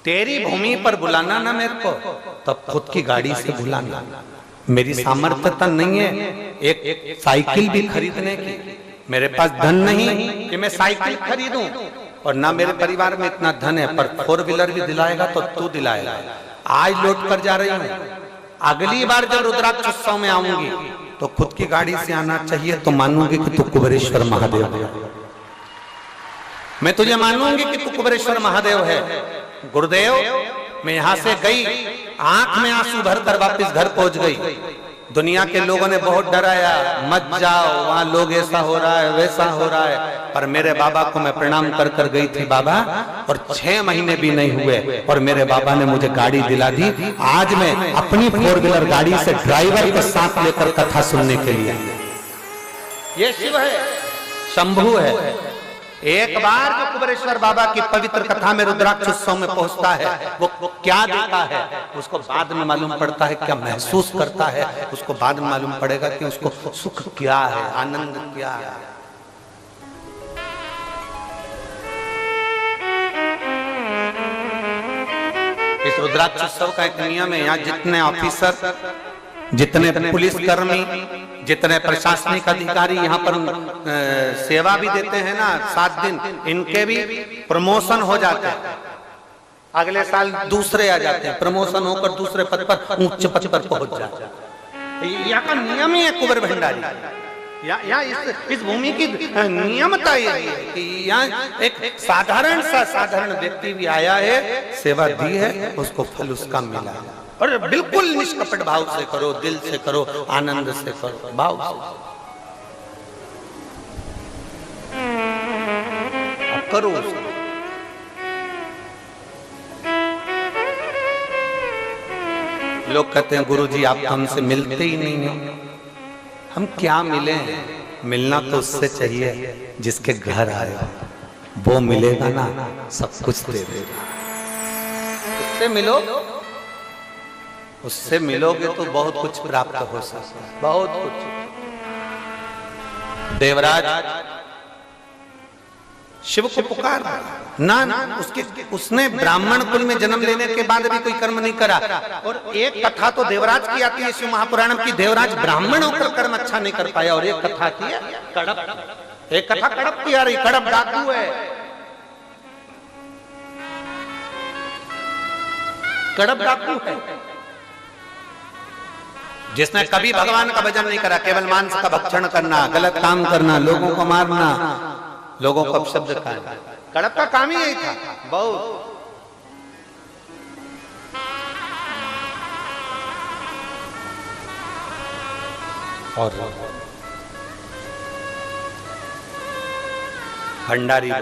तेरी भूमि पर बुलाना ना मेरे को, तब खुद की गाड़ी से बुलाना। मेरी सामर्थ्यता नहीं है एक साइकिल भी खरीदने की, मेरे पास धन नहीं कि मैं साइकिल खरीदूं, और ना मेरे परिवार में इतना धन है, पर 4 व्हीलर भी दिलाएगा तो तू दिलाएगा। आज लौट कर जा रही हूँ, अगली बार जब रुद्राक्ष उत्सव में आऊंगी तो खुद की गाड़ी से आना चाहिए, तो मानूंगी कि तू कुबेरेश्वर महादेव है। मैं तुझे मानूंगी कि तू कुबेरेश्वर महादेव है। गुरुदेव मैं यहाँ से गई, आंख में आंसू भरकर वापस घर पहुंच गई। दुनिया के लोगों ने बहुत डराया, मत जाओ वहां लोग ऐसा हो रहा है वैसा हो रहा है, पर मेरे बाबा को मैं प्रणाम कर गई थी बाबा, और 6 महीने भी नहीं हुए और मेरे बाबा ने मुझे गाड़ी दिला दी। आज मैं अपनी 4 व्हीलर गाड़ी से ड्राइवर के साथ लेकर कथा सुनने के लिए। ये शिव है, शंभू है। एक बार जो कुबेरेश्वर बाबा की पवित्र कथा में रुद्राक्ष उत्सव में पहुंचता है, वो क्या देता है उसको बाद में मालूम पड़ता है, क्या महसूस करता है उसको बाद में मालूम पड़ेगा कि उसको सुख क्या है, आनंद क्या है। इस रुद्राक्ष उत्सव का एक नियम है, यहाँ जितने ऑफिसर, जितने पुलिस कर्मी, जितने प्रशासनिक अधिकारी यहाँ पर सेवा भी देते हैं ना 7 दिन, इनके भी प्रमोशन हो जाते हैं, अगले साल दूसरे आ जाते हैं, प्रमोशन होकर दूसरे पद पर, उच्च पद पर पहुंच जाते हैं। यहाँ का नियम ही है कुंवर भंडारी, या इस भूमि की नियमता ये है कि यहाँ एक साधारण व्यक्ति भी आया है, सेवा दी है, उसको फल उसका मिला, और बिल्कुल निष्कपट भाव से करो, दिल से करो, आनंद से करो, भाव से करो उसको। लोग कहते हैं गुरुजी आप हमसे मिलते ही नहीं हो। हम क्या मिले? मिलना तो उससे चाहिए जिसके घर आए हो, वो मिलेगा ना सब कुछ दे देगा। उससे मिलो, उससे मिलोगे तो बहुत कुछ प्राप्त हो सकता है, बहुत कुछ। देवराज शिव को पुकार ना, उसने ब्राह्मण कुल में जन्म लेने के बाद भी कोई कर्म नहीं करा। और एक कथा तो देवराज की आती है शिव महापुराण की, देवराज ब्राह्मण होकर कर्म अच्छा नहीं कर पाया। और एक कथा की है कड़प, एक कथा कड़प की आ रही, कड़प डाकू है, कड़प डाकू है, जिसने कभी भगवान का भजन नहीं करा, केवल मांस का भक्षण करना, गलत काम करना, लोगों को मारना, लोगों को अपशब्द कहना। कड़प का काम ही यही था बहुत। और भंडारी है।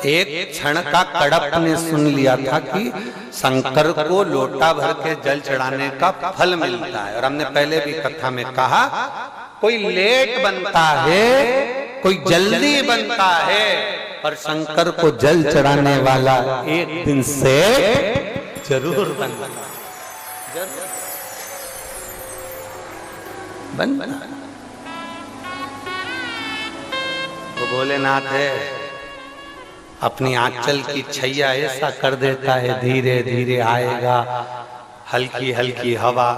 एक क्षण का कड़प ने सुन लिया था कि शंकर को लोटा भर के जल चढ़ाने का फल मिलता है। और हमने पहले भी कथा में कहा, कोई लेट बनता है, कोई जल्दी बनता है, पर शंकर को जल चढ़ाने वाला एक दिन से जरूर बनता वो भोलेनाथ है, अपनी आंचल की छैया ऐसा कर देता है, धीरे धीरे आएगा, हल्की हल्की हवा,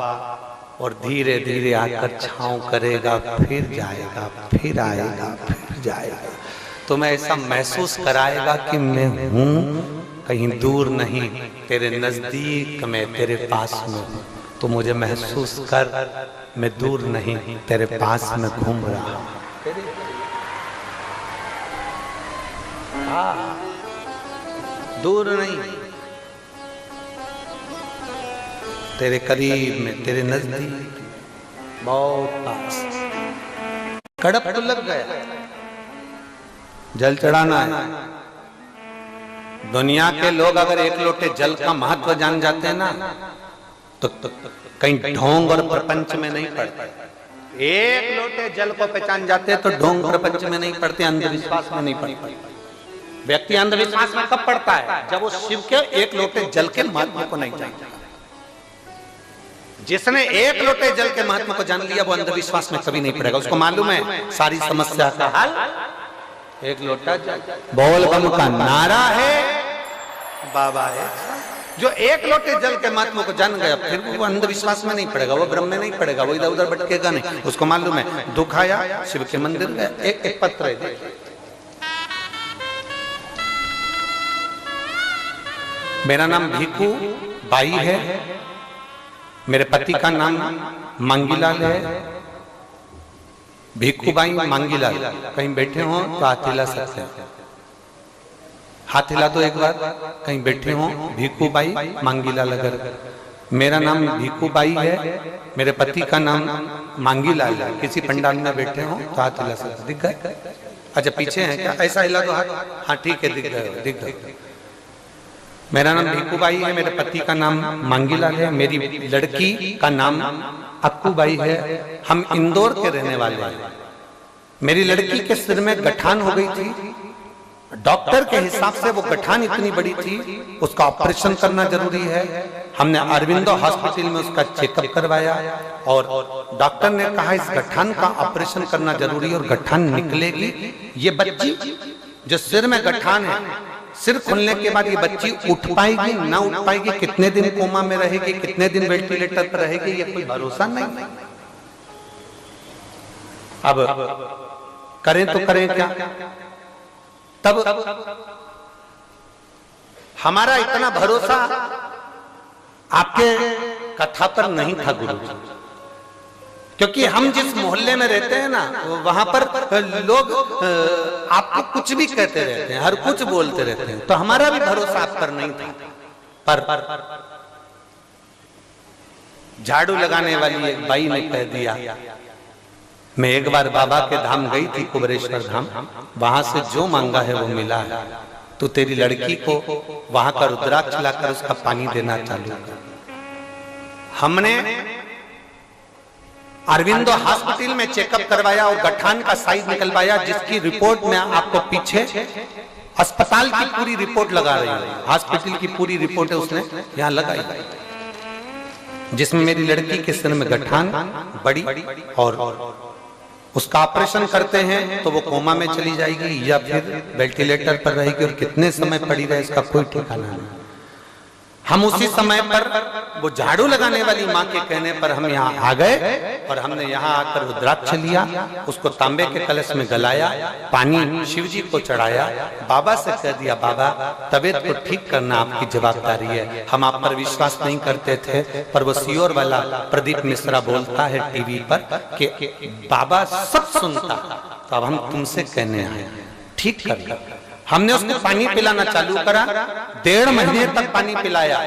और धीरे धीरे आकर छांव करेगा, फिर जाएगा, फिर आएगा, फिर जाएगा। तो मैं ऐसा महसूस कराएगा कि मैं हूं, कहीं दूर नहीं, तेरे नजदीक में, तेरे पास में हूं। तो मुझे महसूस कर, मैं दूर नहीं, तेरे पास में घूम रहा हूं। दूर नहीं, तेरे करीब में, तेरे नजदीक, बहुत पास। कड़प तो लग गया, जल चढ़ाना है। दुनिया के लोग अगर एक लोटे जल का महत्व जान जाते हैं ना, तो कहीं ढोंग और प्रपंच में नहीं पड़ते। एक लोटे जल को पहचान जाते तो ढोंग प्रपंच में नहीं पड़ते, अंधविश्वास में नहीं पड़ते। व्यक्ति अंधविश्वास में कब पड़ता है? जब वो शिव के एक लोटे जल के महत्व को नहीं जानता। जिसने एक लोटे जल के महत्व को जान लिया, वो अंधविश्वास में कभी नहीं पड़ेगा। उसको मालूम है सारी समस्या का हल एक लोटा जल। बोल बम का नारा है, बाबा है। जो एक लोटे जल के महत्व को जान गया, फिर वो अंधविश्वास में नहीं पड़ेगा, वो भ्रम में नहीं पड़ेगा, वो इधर उधर भटकेगा नहीं। उसको मालूम है दुख आया, शिव के मंदिर गया, एक पत्र है। मेरा नाम भीखू बाई है, मेरे पति का नाम मांगीलाल है। भीखू बाई मांगीलाल, कहीं बैठे हो तो हाथ हिला सकते हैं, हाथ हिला दो एक बार। कहीं बैठे हो, भीखू बाई मांगीलाल। अगर मेरा नाम भीखू बाई है, मेरे पति का नाम मांगीलाल है, किसी पंडाल में बैठे हो तो हाथ हिला सकते। दिख गए? अच्छा पीछे है क्या? ऐसा हिला दो हाथ। हाँ ठीक है, दिख गए, दिख गए। मेरा नाम भीखू बाई है, मेरे पति का नाम मांगीलाल है, मेरी लड़की का नाम अक्कू बाई है। हम इंदौर के रहने वाले हैं। मेरी लड़की के सिर में गठान हो गई थी, डॉक्टर के हिसाब से वो गठान इतनी बड़ी थी, उसका ऑपरेशन करना जरूरी है। हमने अरविंदो हॉस्पिटल में उसका चेकअप करवाया और डॉक्टर ने कहा इस गठान का ऑपरेशन करना जरूरी है और गठान निकलेगी। ये बच्ची जो सिर में गठान है, सिर खुलने के बाद ये बच्ची उठ पाएगी ना उठ पाएगी, कितने दिन कोमा में रहेगी, कितने दिन वेंटिलेटर पर रहेगी, ये कोई भरोसा नहीं। अब करें तो करें क्या। तब हमारा इतना भरोसा आपके कथा पर नहीं था गुरुजी, क्योंकि हम जिस मोहल्ले में रहते हैं ना वहां पर लोग आपको कुछ भी कहते रहते हैं, हर कुछ बोलते रहते हैं, तो हमारा भी भरोसा आप पर नहीं था। पर झाड़ू लगाने वाली एक बाई ने कह दिया, मैं एक बार बाबा के धाम गई थी, कुबरेश्वर धाम, वहां से जो मांगा है वो मिला है, तो तेरी लड़की को वहां का रुद्राक्ष लाकर उसका पानी देना चालू कर। हमने अरविंदो हॉस्पिटल में चेकअप करवाया और गठान का साइज निकलवाया, जिसकी रिपोर्ट में आपको पीछे अस्पताल की पूरी रिपोर्ट लगा रही है, हॉस्पिटल की पूरी रिपोर्ट है उसने यहाँ लगाई, जिसमें मेरी लड़की के सिर में गठान बड़ी और उसका ऑपरेशन करते हैं तो वो कोमा में चली जाएगी या फिर वेंटिलेटर पर रहेगी, और कितने समय पड़ी रहे इसका कोई ठिकाना नहीं। हम उसी समय पर वो झाड़ू लगाने वाली माँ के कहने पर हम यहाँ आ गए और हमने यहाँ आकर रुद्राक्ष लिया, उसको तांबे के कलश में गलाया, पानी शिव जी को चढ़ाया, बाबा से कह दिया बाबा तबीयत को ठीक करना आपकी जवाबदारी है। हम आप पर विश्वास नहीं करते थे, पर वो सीओर वाला प्रदीप मिश्रा बोलता है टीवी पर कि बाबा सब सुनता, तो अब हम तुमसे कहने आए ठीक कर। हमने उसको पानी पिलाना चालू करा, 1.5 महीने तक पानी पिलाया।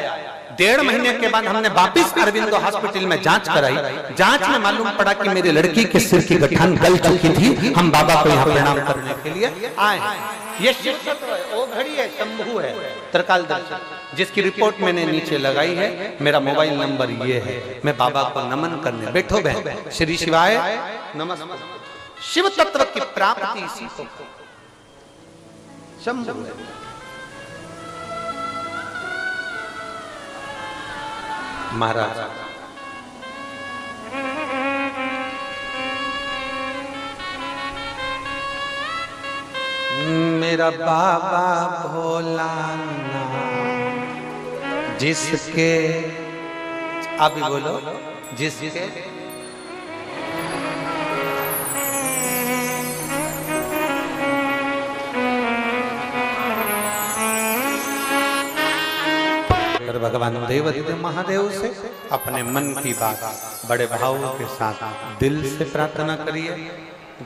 1.5 महीने के बाद हमने वापिस अरविंदो हॉस्पिटल में जांच कराई, जांच में मालूम पड़ा कि मेरी लड़की के सिर की गठान गल चुकी थी। हम बाबा को यहाँ प्रणाम करने के लिए आए। ये शिव तत्व है, वो घड़ी है, शंभू है, त्रिकाल दर्शन, जिसकी रिपोर्ट मैंने नीचे लगाई है। मेरा मोबाइल नंबर ये है, मैं बाबा को नमन करने बैठो बहन। श्री शिवाय नमस्ते। शिव तत्व की प्राप्ति इसी को शंभू है। महाराज मेरा बाबा भोलानाथ जिसके, अभी बोलो, जिसके भगवान देवादिदेव महादेव से अपने मन की बात बड़े भाव के साथ दिल से प्रार्थना करिए।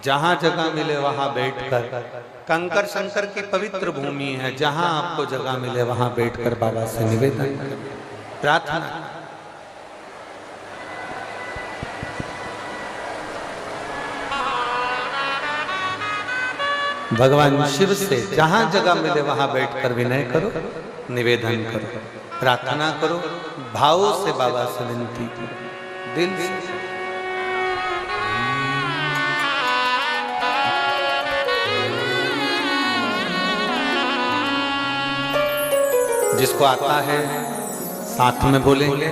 जहां जगह मिले वहां बैठकर, कंकर शंकर की पवित्र भूमि है, जहां आपको जगह मिले वहां बैठकर बाबा से निवेदन प्रार्थना। भगवान शिव से जहां जगह मिले वहां बैठकर विनय करो, निवेदन करो, प्रार्थना करो, भाव से बाबा से विनती करो, दिल से। जिसको आता है साथ में बोलेंगे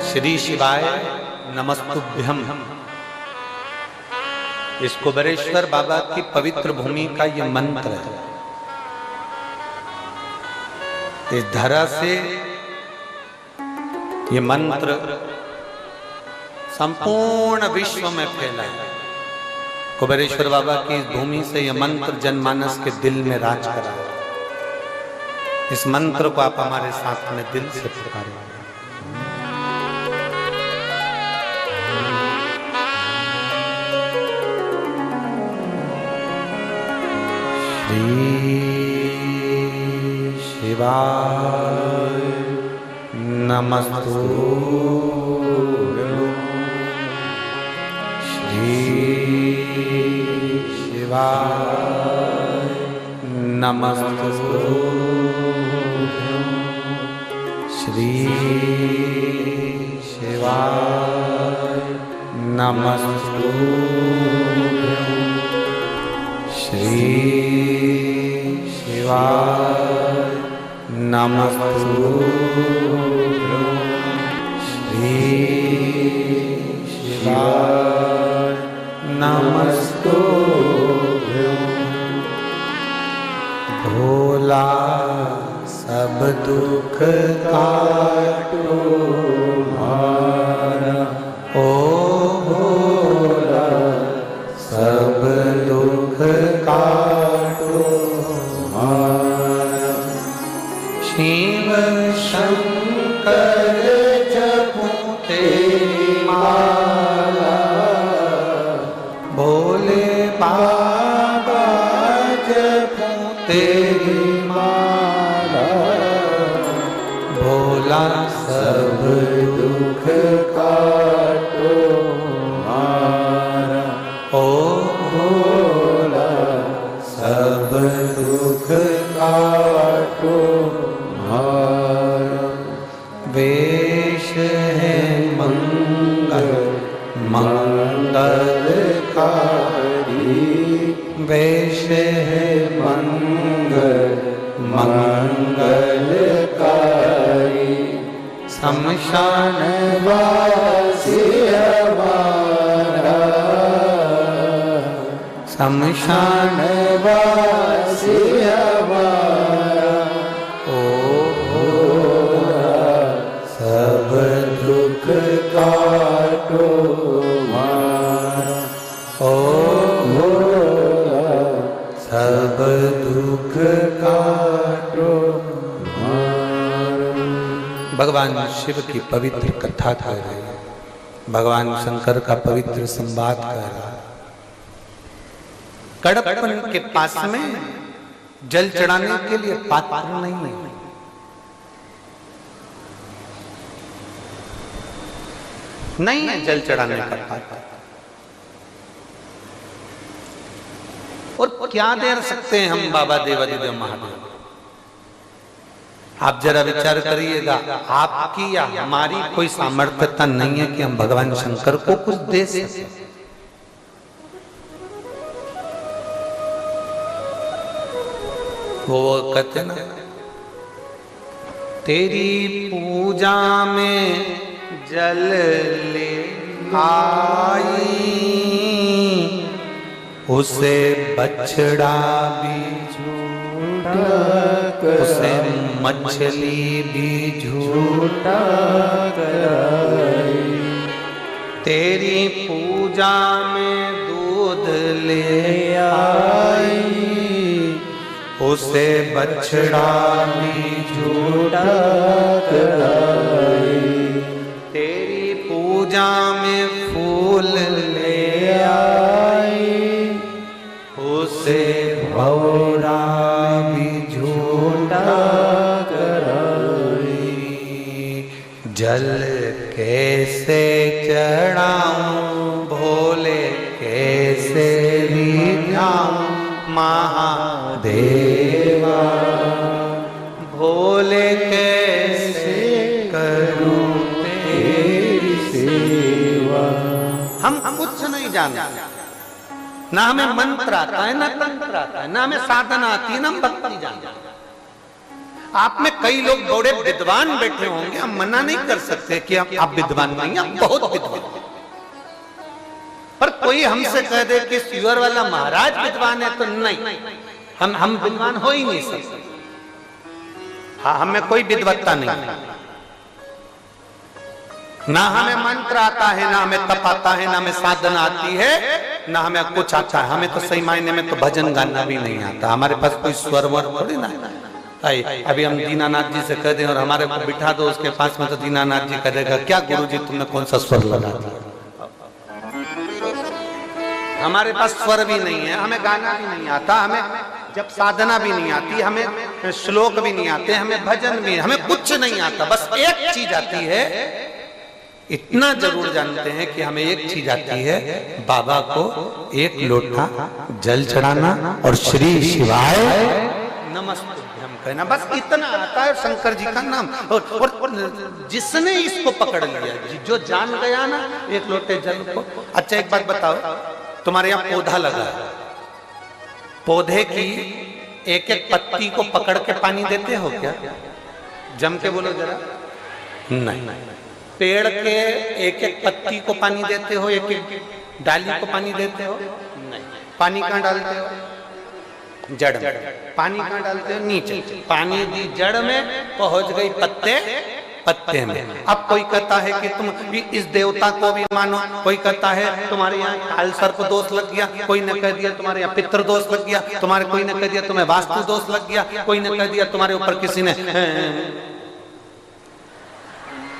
श्री शिवाय नमस्तुभ्यम। इस कुबरेश्वर बाबा की पवित्र भूमि का ये मंत्र है। इस धरा से ये मंत्र संपूर्ण विश्व में फैला है। कुबरेश्वर बाबा की इस भूमि से ये मंत्र जनमानस के दिल में राज करा है। इस मंत्र को आप हमारे साथ में दिल से पुकारें। श्री शिवाय नमस्तुभ्यं। श्री शिवाय नमस्तुभ्यं। श्री शिवाय नमस्तुभ्यं। श्री शिवाय नमस्तुभ्यं। श्री शिवाय नमस्तुभ्यं। भोला सब दुख काटो मारा, ओ भोला सब दुख काटो मारा। शिव शंकर जपूं तेरी माला, भोले बाबा जपूं तेरी माला, भोला सब दुख काटो मारा, ओ भोला सब दुख काटो मारा। वेश है मंगल मंगलकारी, वेश है मंगल मंगलकारी, शमशान वासी हमारा, शमशान वासी हमारा, ओ भोला सब दुख काटो मारा, ओ भोला सब दुख काटो मारा। भगवान शिव की पवित्र कथा कर रहे हैं, भगवान शंकर का पवित्र संवाद कर रहा है। कड़प्पन के पास में जल चढ़ाने के लिए पात्र नहीं है, नहीं है जल चढ़ाने का पात्र। और क्या दे सकते हैं हम बाबा देवादिदेव महादेव? आप जरा विचार करिएगा, आपकी या हमारी कोई सामर्थ्यता नहीं है कि हम भगवान शंकर को कुछ दे सकें। वो कहते ना, तेरी पूजा में जल ले आई, उसे बछड़ा भी झूठा, उसे मछली भी झूठा कराई। तेरी पूजा में दूध ले आई, उसे बछड़ा भी झूठा कराई। तेरी पूजा में फूल ले आई, उसे भौरा भी झूठा कराई। जल कैसे चढ़ाऊं भोले कैसे रिझाऊं महादेवा, भोले कैसे करूं तेरी सेवा। हम कुछ नहीं जानते, ना हमें मंत्र आता है ना तंत्र आता है, ना हमें साधना आती है ना हम भक्ति जानते। आप में कई लोग बड़े विद्वान बैठे होंगे, हम मना नहीं कर सकते कि आप विद्वान नहीं, आप बहुत विद्वान। पर कोई हमसे कह दे कि सुअर वाला महाराज विद्वान है तो नहीं, हम विद्वान हो ही नहीं सकते। हाँ, हमें कोई विद्वत्ता नहीं, ना हमें मंत्र आता है, ना हमें तप आता है, ना हमें साधना आती है, ना हमें कुछ आता है। हमें तो सही मायने में तो भजन गाना भी नहीं आता। हमारे पास कोई स्वर वर थोड़ी ना है। अभी हम दीनानाथ जी से कह दें और हमारे को बिठा दो उसके पास में, तो दीनानाथ जी कह देगा क्या गुरुजी तुमने कौन सा स्वर लगा दिया। हमारे पास स्वर भी नहीं है, हमें गाना भी नहीं आता, हमें जब साधना भी नहीं आती, हमें श्लोक भी नहीं आते, हमें भजन भी, हमें कुछ नहीं आता। बस एक चीज आती है, इतना जरूर जानते हैं कि हमें एक चीज आती है, बाबा को एक लोटा जल चढ़ाना और श्री शिवाय नमस्ते कहना, बस इतना आता है। शंकर जी का नाम, और जिसने इसको पकड़ लिया, जो जान गया ना एक लोटे जल को। अच्छा एक बात बताओ, तुम्हारे यहाँ पौधा लगा है, पौधे की एक एक पत्ती को पकड़ के पानी देते हो क्या? जम के बोलो जरा। नहीं। पेड़ के एक एक पत्ती को पानी देते हो, एक एक डाली को पानी देते हो? नहीं। पानी कहाँ डालते हो? जड़ में। पानी कहाँ डालते हैं? नीचे। पानी दी जड़ में, पहुंच गई पत्ते पत्ते में। अब कोई कहता है कि तुम इस देवता को भी मानो, कोई कहता है तुम्हारे यहाँ काल सर्प दोष लग गया, कोई ने कह दिया तुम्हारे यहाँ पितृ दोष लग गया, तुम्हारे कोई ने कह दिया तुम्हें वास्तु दोष लग गया, कोई ने कह दिया तुम्हारे ऊपर किसी ने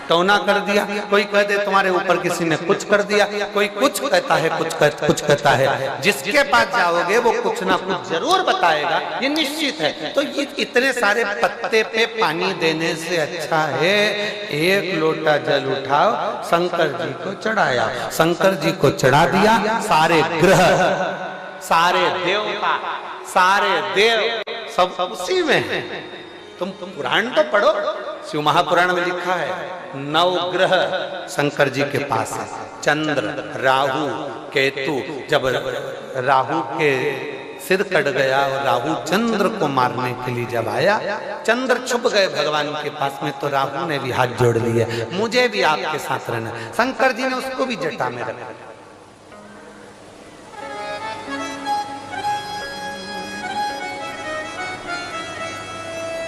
टोना कर दिया, कोई कह दे तुम्हारे ऊपर किसी ने कुछ कर दिया, कोई कुछ कहता है, कुछ कहता है। जिसके पास जाओगे वो कुछ ना कुछ जरूर बताएगा, ये निश्चित है। तो ये इतने सारे पत्ते पे पानी देने से अच्छा है एक लोटा जल उठाओ, शंकर जी को चढ़ाया, शंकर जी को चढ़ा दिया। सारे ग्रह, सारे देवता, सारे देव सब उसी में है। तुम पुराण तो पढ़ो, शिव महापुराण में लिखा है 9 ग्रह शंकर जी के पास है। चंद्र, राहु, केतु। जब राहु के सिर कट गया और राहु चंद्र को मारने के लिए जब आया, चंद्र छुप गए भगवान के पास में, तो राहु ने भी हाथ जोड़ लिए, मुझे भी आपके साथ रहना। शंकर जी ने उसको भी जटा में रखा।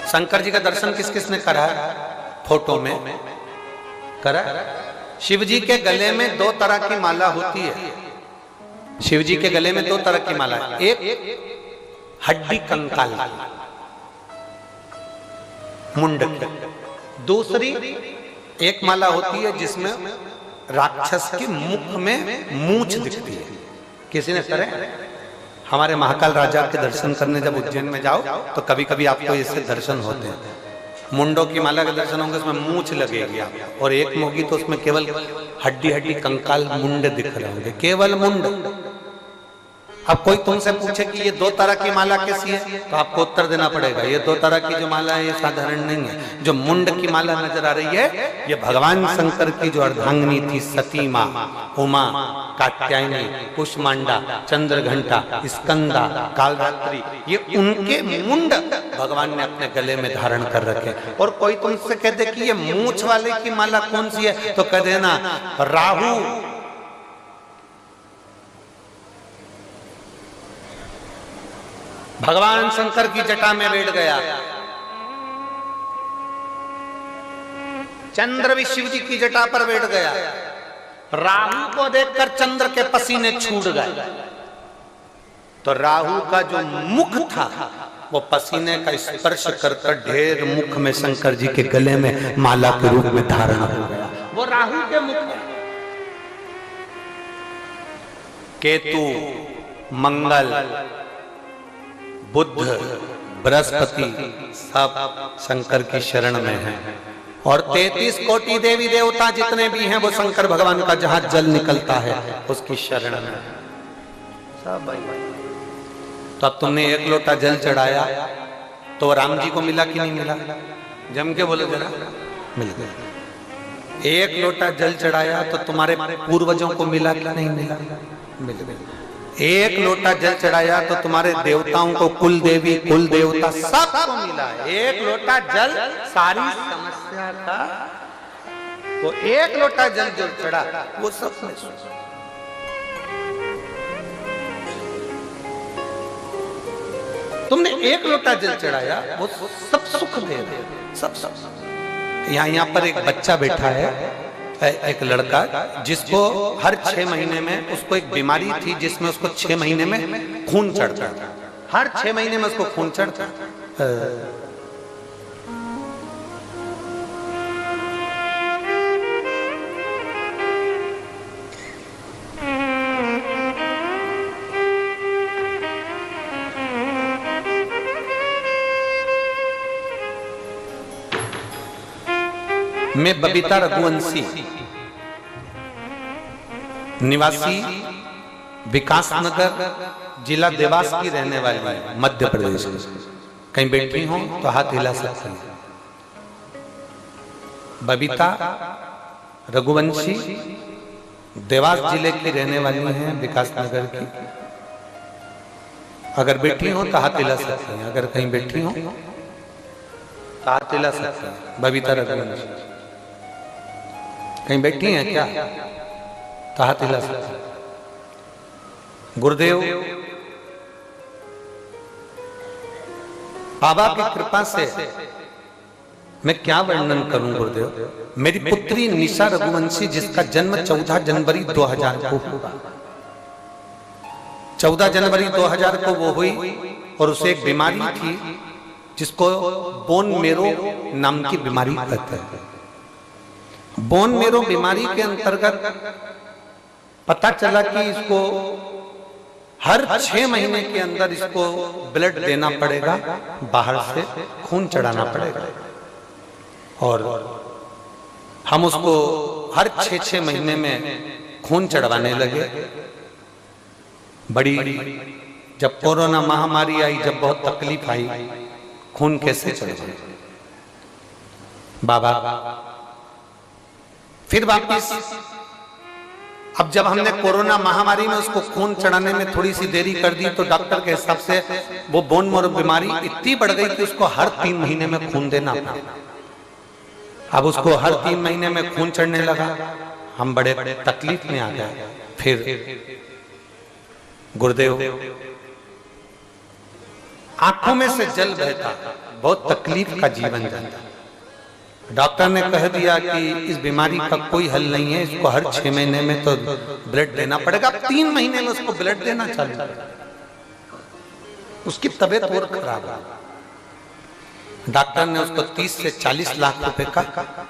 शंकर जी का दर्शन किस किस ने करा? फोटो में करा। शिव जी के गले में 2 तरह की माला होती है। शिव जी के गले में 2 तरह की माला है। एक हड्डी कंकाल मुंड की, दूसरी एक माला होती है जिसमें राक्षस के मुख में मूंछ दिखती है। किसी ने करे? हमारे महाकाल राजा के दर्शन करने जब उज्जैन में जाओ तो कभी कभी आपको इससे दर्शन होते हैं। मुंडों की माला के दर्शन होंगे, उसमें मूंछ लगेगी आप, और एक होगी तो उसमें केवल हड्डी हड्डी कंकाल मुंड दिख रहे होंगे, केवल मुंड। अब कोई तुमसे पूछे कि ये 2 तरह की माला कैसी है, तो आपको उत्तर देना पड़ेगा ये 2 तरह की जो माला है ये साधारण नहीं है। जो मुंड की माला नजर आ रही है ये भगवान शंकर की जो अर्धांगिनी थी, सती माँ, उमा, कात्यायनी, कुष्मांडा, चंद्रघंटा, स्कंदा, कालरात्रि, ये उनके मुंड भगवान ने अपने गले में धारण कर रखे। और कोई तुमसे कह दे कि ये मूंछ वाले की माला कौन सी है, तो कह देना राहु भगवान शंकर की जटा में बैठ गया। चंद्र भी शिव जी की जटा पर बैठ गया। राहु को देखकर चंद्र के पसीने छूट गए, तो राहु का जो मुख था वो पसीने का स्पर्श कर ढेर मुख में शंकर जी के गले में माला के रूप में धारण हो गया। वो राहु के मुख है। केतु, मंगल, बुध, बृहस्पति सब शंकर की शरण में हैं। और 33 कोटि देवी देवता जितने भी हैं वो शंकर भगवान का जहां जल निकलता है उसकी शरण में सब। तो अब तुमने 1 लोटा जल चढ़ाया तो राम जी को मिला कि नहीं मिला? जम के बोले जरा, मिल गया। 1 लोटा जल चढ़ाया तो तुम्हारे पूर्वजों को मिला कि नहीं मिला? मिल गया। 1 लोटा जल चढ़ाया तो तुम्हारे देवताओं को, कुल देवी, कुल देवता सबको मिला। 1 लोटा जल सारी समस्या का, वो 1 लोटा जल जो चढ़ा वो सब तुमने 1 लोटा जल चढ़ाया, वो सब सुख दे रहे, सब। यहाँ पर एक बच्चा बैठा है, एक लड़का जिसको हर 6 महीने में उसको एक बीमारी थी जिसमें उसको 6 महीने में खून चढ़ता था। हर 6 महीने में उसको खून चढ़ता। मैं बबीता रघुवंशी, निवासी विकासनगर, जिला देवास की रहने वाली है, मध्य प्रदेश। कहीं बैठी हो तो हाथ हिला सकते हैं। बबीता रघुवंशी देवास जिले की रहने वाली हैं, विकासनगर की। अगर बैठी हो तो हाथ हिला सकते हैं। अगर कहीं बैठी हो तो हाथ हिला सकते हैं। बबीता रघुवंशी कहीं बैठी हैं क्या? तो हाथ हिला सकते। गुरुदेव बाबा की कृपा से मैं क्या वर्णन करूं गुरुदेव। मेरी पुत्री निशा रघुवंशी जिसका जन्म 14 जनवरी 2000 को हुआ, 14 जनवरी 2000 को वो हुई और उसे एक बीमारी थी जिसको बोन मेरो नाम की बीमारी कहते हैं। बोन मेरो बीमारी के अंतर्गत पता चला कि इसको हर 6 महीने के अंदर इसको ब्लड देना पड़ेगा, बाहर से खून चढ़ाना पड़ेगा। और हम उसको हर 6-6 महीने में खून चढ़वाने लगे। बड़ी जब कोरोना महामारी आई, जब बहुत तकलीफ आई, खून कैसे चढ़वाए बाबा। फिर वापिस अब जब हमने कोरोना महामारी में उसको खून चढ़ाने में थोड़ी सी देरी कर दी तो डॉक्टर के हिसाब से वो बोन मेरो बीमारी इतनी बढ़ गई कि उसको हर 3 महीने में खून देना पड़ा। अब उसको हर 3 महीने में खून चढ़ने लगा। हम बड़े तकलीफ में आ गए। फिर गुरुदेव आंखों में से जल बहता, बहुत तकलीफ का जीवन जाता। डॉक्टर ने कह दिया कि इस बीमारी का कोई हल नहीं है, इसको हर 6 महीने में तो ब्लड देना पड़ेगा। 3 महीने में उसको ब्लड देना चालू करेगा। उसकी तबीयत और खराब है। डॉक्टर ने उसको 30 से 40 लाख रुपए का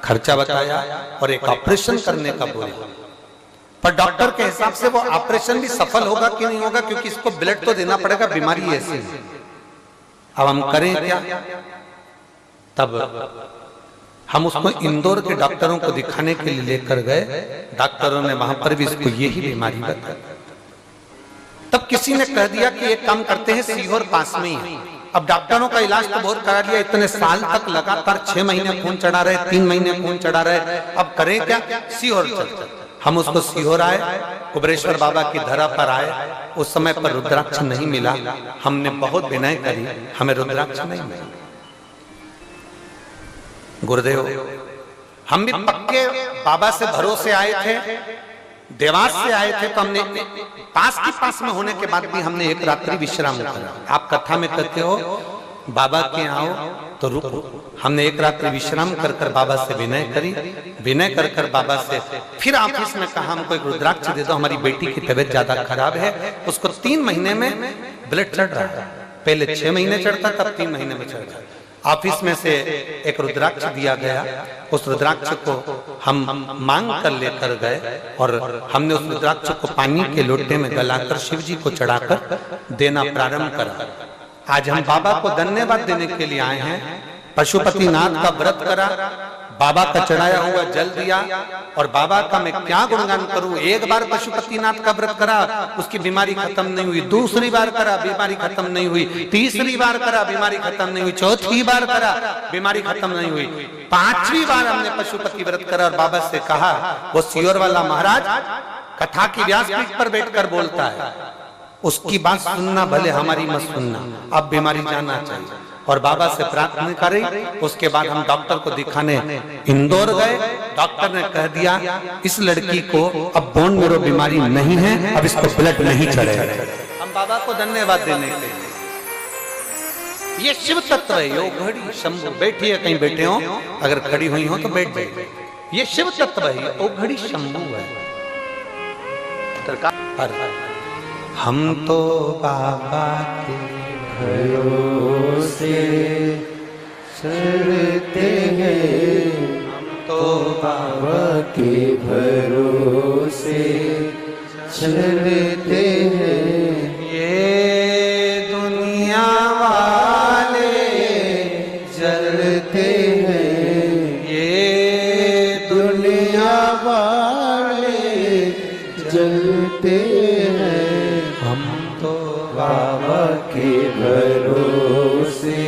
खर्चा बताया और एक ऑपरेशन करने का बोला। पर डॉक्टर के हिसाब से वो ऑपरेशन भी सफल होगा कि नहीं होगा, क्योंकि इसको ब्लड तो देना पड़ेगा, बीमारी ऐसी है। अब हम करें क्या? तब हम उसको इंदौर के डॉक्टरों को दिखाने के लिए लेकर गए। डॉक्टरों ने वहां पर भी इसको यही बीमारी बताई। तब किसी ने कह दिया कि एक काम करते हैं, सीहोर पास में ही है। अब डॉक्टरों का इलाज तो बहुत करा लिया, इतने साल तक लगातार 6 महीने खून चढ़ा रहे, 3 महीने खून चढ़ा रहे। अब करें क्या? सीहोर चलते। हम उसको सीहोर आए, कुबरेश्वर बाबा की धरा पर आए। उस समय पर रुद्राक्ष नहीं मिला। हमने बहुत विनय करी, हमें रुद्राक्ष नहीं मिला। गुरुदेव हम भी पक्के बाबा से भरोसे आए थे, देवास से आए थे। तो हमने पास में होने के बाद भी हमने एक रात्रि विश्राम करा। आप कथा में कहते हो बाबा के आओ तो रुको। हमने एक रात्रि विश्राम कर बाबा से विनय करी। विनय कर बाबा से फिर ऑफिस में कहा हमको एक रुद्राक्ष दे दो, हमारी बेटी की तबीयत ज्यादा खराब है, उसको 3 महीने में ब्लड चढ़ रहा है। पहले 6 महीने चढ़ता, तब 3 महीने में चढ़ रहा। ऑफिस में से एक रुद्राक्ष दिया गया। उस रुद्राक्ष को हम मांग कर लेकर गए और हमने उस रुद्राक्ष को पानी के लोटे में गलाकर शिव जी को चढ़ाकर देना प्रारंभ करा। आज हम बाबा को धन्यवाद देने के लिए आए हैं। पशुपतिनाथ का व्रत करा, बाबा का चढ़ाया हुआ जल दिया और बाबा का मैं क्या गुणगान करूं। एक बार पशुपतिनाथ का व्रत करा, उसकी बीमारी खत्म नहीं हुई। दूसरी बार करा, बीमारी खत्म नहीं हुई। तीसरी बार करा, बीमारी खत्म नहीं हुई। चौथी बार करा, बीमारी खत्म नहीं हुई। 5वीं बार हमने पशुपति व्रत करा और बाबा से कहा, वो सीहोर वाला महाराज कथा की व्यासपीठ पर बैठकर बोलता है, उसकी बात सुनना, भले हमारी मत सुनना, अब बीमारी जाना चाहिए। और बाबा से प्रार्थना करी। उसके बाद हम डॉक्टर को दिखाने इंदौर गए। डॉक्टर ने कह दिया इस लड़की को अब बोन मेरो बीमारी नहीं है, अब इसको ब्लड नहीं चढ़ेगा। हम बाबा को धन्यवाद देने के लिए। ये शिव तत्व है। यो घड़ी शंभु बैठिए, कहीं बैठे हो, अगर खड़ी हुई हो तो बैठ जाइए। ये शिव तत्व है, ओ घड़ी शंभु है। हम तो बाबा के भरोसे चलते हैं, हम तो बाबा के भरोसे चलते हैं। ये दुनिया वाले जलते हैं, ये दुनिया वाले जलते हैं। हम तो बाबा के भरोसे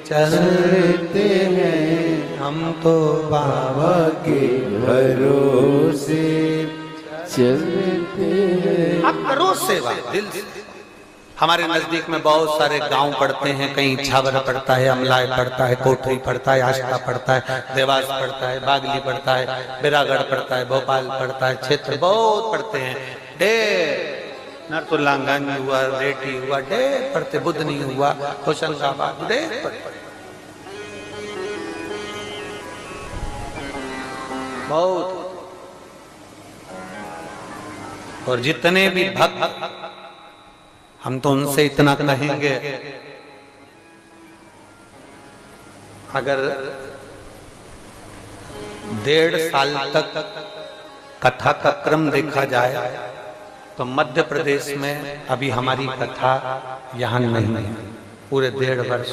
चलते हैं, हम तो बाबा के भरोसे चलते हैं। आप करो सेवा दिल से। हमारे नजदीक में बहुत सारे गांव पड़ते हैं, कहीं इच्छावर पड़ता है, अमलाय पड़ता है, कोठरी पड़ता है, आष्टा पड़ता है, देवास पड़ता है, बागली पड़ता है, बिरागढ़ पड़ता है, भोपाल पड़ता है, क्षेत्र बहुत पड़ते हैं। ढेर नरसुल्लागंज हुआ, रेटी हुआ, ढेर पढ़ते, बुधनी हुआ, होशंगाबाद, ढेर पढ़ते, बहुत। और जितने भी भक्त, हम तो उनसे इतना कहेंगे, अगर 1.5 साल तक कथा का क्रम देखा जाए तो मध्य प्रदेश में अभी हमारी कथा यहाँ नहीं है। पूरे 1.5 वर्ष,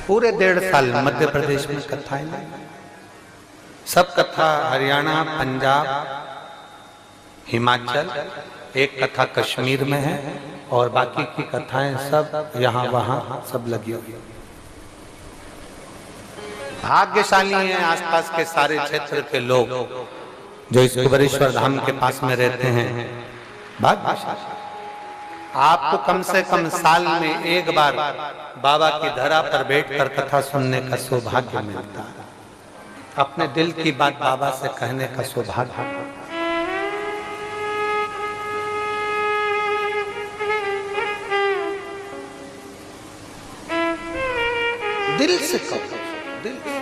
पूरे 1.5 साल मध्य प्रदेश में कथाएं नहीं। सब कथा हरियाणा, पंजाब, हिमाचल, एक कथा कश्मीर में है और बाकी की कथाएं सब यहाँ वहाँ सब लगी हुई। भाग्यशाली हैं आसपास के सारे क्षेत्र के लोग जो इस कुबेरेश्वर धाम के पास में रहते हैं। भाग्यशाली। आपको कम से कम साल में एक बार बाबा की धरा पर बैठकर कथा सुनने का सौभाग्य मिलता है। अपने दिल की बात बाबा से कहने का सौभाग्य। दिल से कहो, दिल से।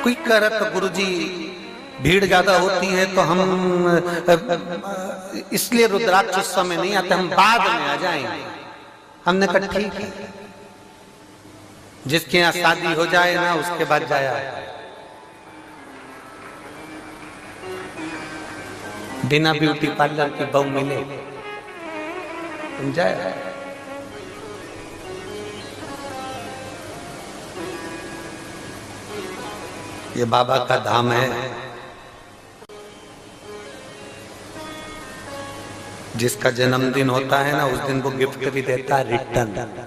कोई कह रहा था गुरुजी भीड़ ज्यादा होती है तो हम इसलिए रुद्राक्ष उस समय नहीं आते, हम बाद में आ जाएंगे। हमने कहा ठीक है, जिसके यहाँ शादी हो जाए ना उसके बाद जाया। बिना ब्यूटी पार्लर की बहू मिले तुम जाए। ये बाबा का धाम है, जिसका जन्मदिन होता है ना उस दिन वो गिफ्ट भी देता है रिटर्न।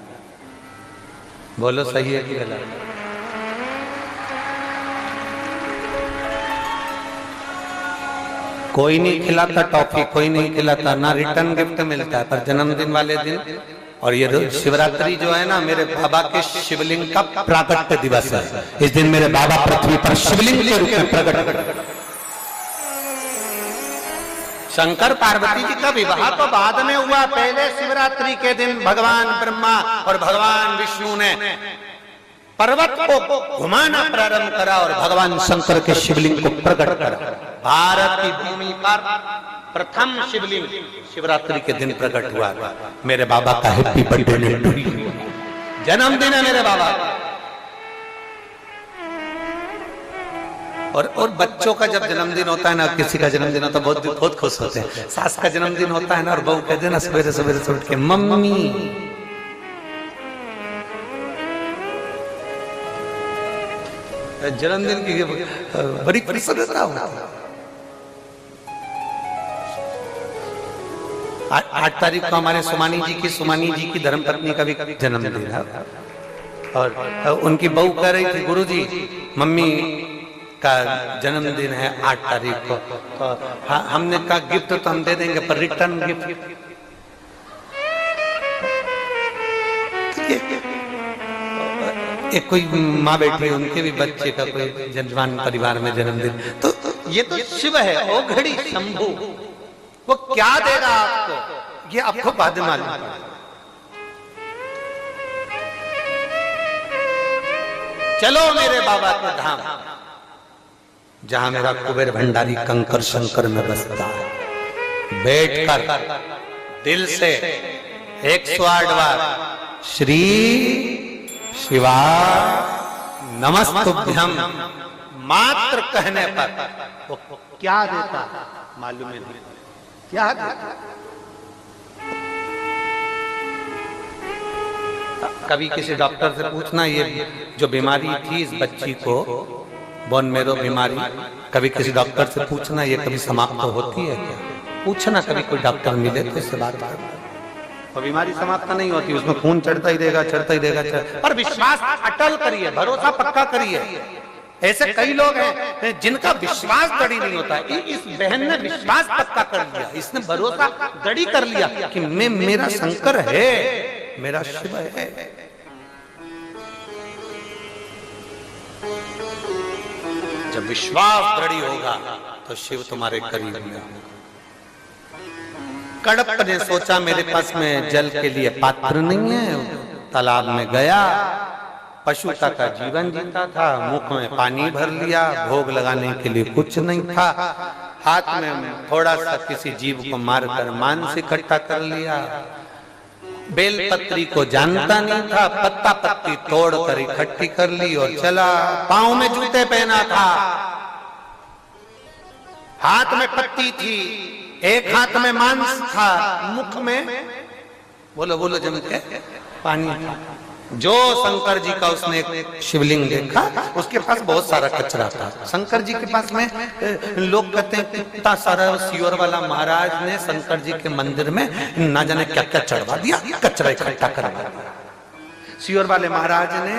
बोलो सही है कि गलत? कोई नहीं खिलाता टॉफी, कोई नहीं खिलाता, ना रिटर्न गिफ्ट मिलता है, पर जन्मदिन वाले दिन। और ये शिवरात्रि जो है ना, मेरे बाबा के शिवलिंग का प्राकट्य दिवस है। इस दिन मेरे बाबा पृथ्वी पर शिवलिंग के रूप में प्रकट। शंकर पार्वती जी का विवाह तो बाद में हुआ, पहले शिवरात्रि के दिन भगवान ब्रह्मा और भगवान विष्णु ने पर्वत को घुमाना प्रारंभ करा और भगवान शंकर के शिवलिंग को प्रकट करा। भारत की भूमि पर प्रथम शिवलिंग शिवरात्रि के दिन प्रकट हुआ। मेरे बाबा का हैप्पी बर्थडे, जन्मदिन है मेरे बाबा का। और बच्चों का जब जन्मदिन होता है ना, किसी का जन्मदिन होता है बहुत खुश होते हैं। सास का जन्मदिन होता है ना और बहू कहते हैं ना सवेरे सवेरे से उठ के मम्मी। जन्मदिन की बड़ी प्रसन्नता होती है। 8 तारीख को हमारे सुमानी जी की धर्मपत्नी का भी जन्मदिन है। और उनकी बहू कह रही थी गुरुजी मम्मी का जन्मदिन है 8 तारीख को। तो हमने कहा गिफ्ट तो हम दे देंगे, पर रिटर्न गिफ्ट। एक कोई माँ बैठी, उनके भी बच्चे का कोई जजमान परिवार में जन्मदिन, तो ये तो शिव है, ओ घड़ी शंभू। वो क्या देगा आपको, ये आपको बाद में मालूम। चलो मेरे बाबा के धाम, जहां मेरा कुबेर भंडारी कंकर शंकर में बसता है। बैठकर दिल से 108 बार श्री शिवा नमस्तुभ्यम मात्र कहने पर वो क्या देता मालूम नहीं, क्या देता। कभी किसी डॉक्टर से पूछना, ये जो बीमारी थी इस बच्ची को, बोन मेरो बीमारी, कभी किसी डॉक्टर से पूछना ये कभी समाप्त होती है क्या? पूछना, कभी कोई डॉक्टर मिले तो इससे बात करना। और बीमारी समाप्त नहीं होती, उसमें खून चढ़ता ही देगा, चढ़ता ही देगा, पर विश्वास अटल करिए, भरोसा पक्का करिए। ऐसे कई लोग हैं जिनका विश्वास दृढ़ नहीं होता है। इस बहन ने विश्वास पक्का कर लिया, इसने भरोसा दृढ़ कर लिया कि मैं, मेरा शंकर है, मेरा शिव है। जब विश्वास दृढ़ होगा तो शिव तुम्हारे करीब में होगा। कड़प ने सोचा मेरे पास में जल के लिए पात्र नहीं है, तालाब में गया, पशुता का जीवन जीता था, मुख में पानी भर लिया, भोग लगाने के लिए कुछ नहीं था, हाथ में थोड़ा सा किसी जीव को मारकर मांस इकट्ठा कर लिया, बेलपत्री को जानता नहीं था, पत्ता पत्ती तोड़कर इकट्ठी कर ली और चला। पांव में जूते पहना था, हाथ में पत्ती थी, एक हाथ में मांस था, मुख में बोलो बोलो जम के पानी था। जो शंकर जी का उसने एक शिवलिंग देखा, उसके पास बहुत सारा कचरा था। शंकर जी के पास में लोग कहते हैं कितना सारा सियोर वाला महाराज ने शंकर जी के मंदिर में ना जाने क्या क्या चढ़वा दिया, कचरा इकट्ठा करवा दिया। सियोर वाले महाराज ने